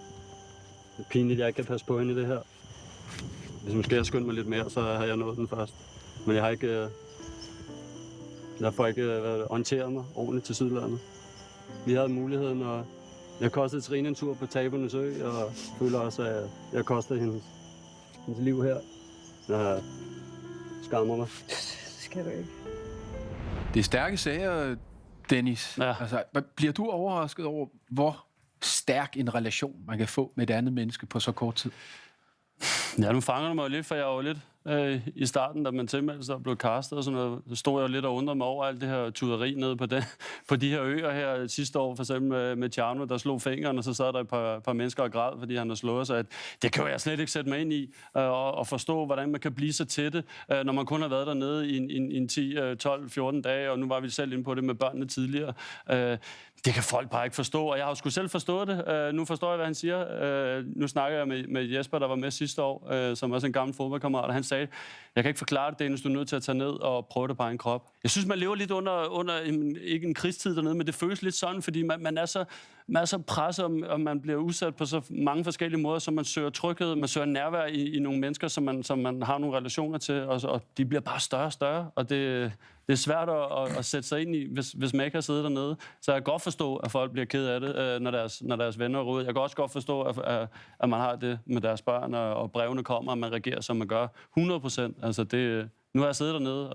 Det er pinligt, at jeg ikke kan passe på hende i det her. Hvis måske jeg skyndte mig lidt mere, så har jeg nået den først. Men jeg har ikke... Jeg får ikke orienteret mig ordentligt til Sydlandet. Vi havde muligheden, og jeg kostede Trine en tur på Tabernes Ø, og føler også, at jeg kostede hendes liv her. Jeg skammer mig. Det skal du ikke. Det er stærke sager, Dennis. Ja. Altså, bliver du overrasket over, hvor stærk en relation man kan få med et andet menneske på så kort tid? Ja, nu fanger du mig jo lidt, for jeg var jo lidt i starten, da man tilmeldte sig og blev castet og sådan noget, så stod jeg jo lidt og undrede mig over alt det her tuderi nede på de her øer her sidste år, for eksempel med Tjerno, der slog fingeren, og så sad der et par mennesker og græd, fordi han har slået sig. At det kan jeg slet ikke sætte mig ind i, og forstå, hvordan man kan blive så tætte, når man kun har været dernede i en 10, 12, 14 dage, og nu var vi selv inde på det med børnene tidligere. Det kan folk bare ikke forstå, og jeg har jo sgu selv forstået det. Nu forstår jeg, hvad han siger. Nu snakker jeg med Jesper, der var med sidste år, som også en gammel fodboldkammerat, og han sagde, jeg kan ikke forklare det, Dennis, du er nødt til at tage ned og prøve det på egen krop. Jeg synes, man lever lidt under ikke en krigstid dernede, men det føles lidt sådan, fordi man er så presset, og man bliver udsat på så mange forskellige måder, så man søger tryghed, man søger nærvær i nogle mennesker, som man har nogle relationer til, og de bliver bare større og større, og det er svært at sætte sig ind i, hvis man ikke har siddet dernede. Så jeg kan godt forstå, at folk bliver ked af det, når deres venner er ude. Jeg kan også godt forstå, at man har det med deres børn, og brevene kommer, og man reagerer, som man gør. 100%. Altså nu har jeg siddet dernede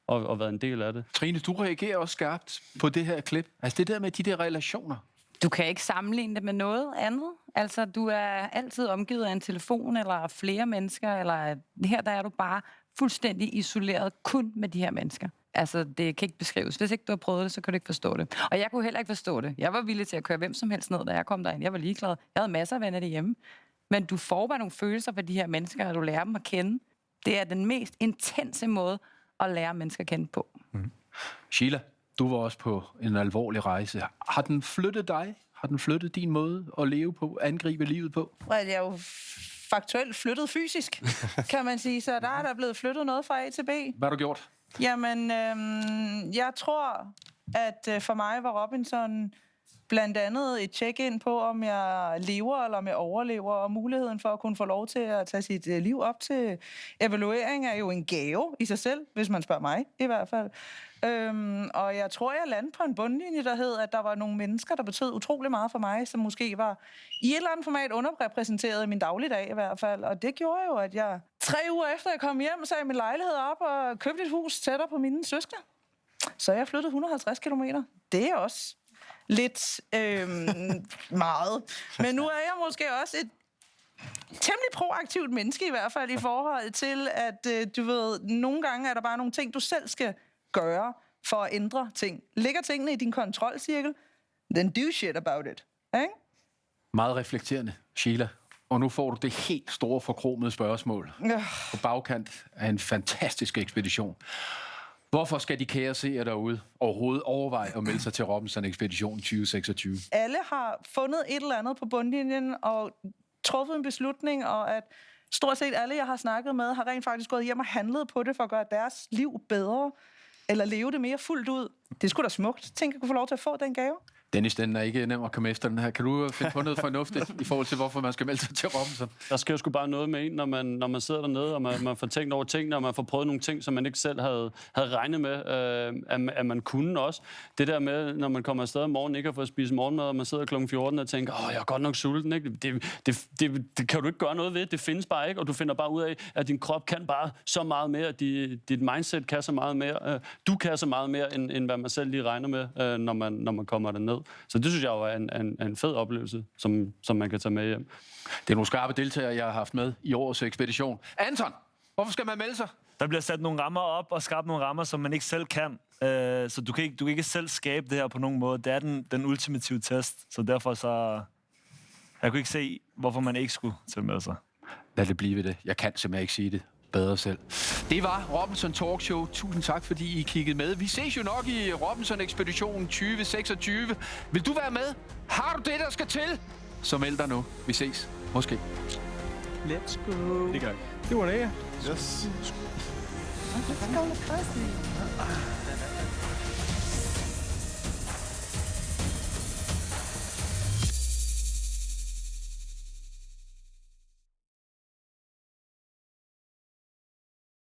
og været en del af det. Trine, du reagerer også skarpt på det her klip. Altså det der med de der relationer. Du kan ikke sammenligne det med noget andet. Altså, du er altid omgivet af en telefon, eller flere mennesker, eller her der er du bare fuldstændig isoleret kun med de her mennesker. Altså, det kan ikke beskrives. Hvis ikke du har prøvet det, så kan du ikke forstå det. Og jeg kunne heller ikke forstå det. Jeg var villig til at køre hvem som helst ned, da jeg kom derind. Jeg var ligeglad. Jeg havde masser af venner derhjemme. Men du får bare nogle følelser for de her mennesker, og du lærer dem at kende. Det er den mest intense måde at lære mennesker at kende på. Mm. Sheila, du var også på en alvorlig rejse. Har den flyttet dig? Har den flyttet din måde at leve på, angribe livet på? Jeg er jo faktuelt flyttet fysisk, kan man sige. Så der er der blevet flyttet noget fra A til B. Hvad har du gjort? Jamen, jeg tror, at for mig var Robinson blandt andet et check-in på, om jeg lever eller om jeg overlever, og muligheden for at kunne få lov til at tage sit liv op til evaluering er jo en gave i sig selv, hvis man spørger mig i hvert fald. Og jeg tror, jeg landede på en bundlinje, der hed, at der var nogle mennesker, der betød utrolig meget for mig, som måske var i et eller andet format underrepræsenteret i min dagligdag i hvert fald. Og det gjorde jo, at jeg 3 uger efter jeg kom hjem, sagde min lejlighed op og købte et hus tættere på mine søskende. Så jeg flyttede 150 kilometer. Det er også lidt meget. Men nu er jeg måske også et temmelig proaktivt menneske i hvert fald i forhold til, at du ved, nogle gange er der bare nogle ting, du selv skal gøre for at ændre ting. Ligger tingene i din kontrolcirkel, then do shit about it. Ikke? Meget reflekterende, Sheila. Og nu får du det helt store forkromede spørgsmål. På bagkant af en fantastisk ekspedition. Hvorfor skal de kære seere derude overhovedet overveje at melde sig til Robinson-ekspeditionen 2026? Alle har fundet et eller andet på bundlinjen og truffet en beslutning, og at stort set alle, jeg har snakket med, har rent faktisk gået hjem og handlet på det for at gøre deres liv bedre, eller leve det mere fuldt ud. Det er sgu da smukt. Tænk, at kunne få lov til at få den gave. Dennis, den er ikke nem at komme efter den her. Kan du finde på noget fornuftigt i forhold til, hvorfor man skal melde sig til Robinson? Der sker jo sgu bare noget med en, når man sidder dernede, og man får tænkt over tingene, og man får prøvet nogle ting, som man ikke selv havde regnet med, at man kunne også. Det der med, når man kommer afsted om morgenen, ikke har fået spise morgenmad, og man sidder kl. 14 og tænker, jeg er godt nok sulten. Ikke? Det kan du ikke gøre noget ved. Det findes bare ikke, og du finder bare ud af, at din krop kan bare så meget mere, dit mindset kan så meget mere, du kan så meget mere, end hvad man selv lige regner med, når man kommer derned. Så det synes jeg jo er en fed oplevelse, som man kan tage med hjem. Det er nogle skarpe deltagere, jeg har haft med i årets ekspedition. Anton, hvorfor skal man melde sig? Der bliver sat nogle rammer op og skabt nogle rammer, som man ikke selv kan. Så du kan ikke selv skabe det her på nogen måde. Det er den ultimative test, så derfor så... Jeg kunne ikke se, hvorfor man ikke skulle til med sig. Lad det blive ved det. Jeg kan simpelthen ikke sige det bedre selv. Det var Robinson Talk Show. Tusind tak, fordi I kiggede med. Vi ses jo nok i Robinson Ekspeditionen 2026. Vil du være med? Har du det, der skal til? Så meld dig nu. Vi ses. Måske. Let's go. Det gør vi. Det var det. Yes. Let's go, let's go.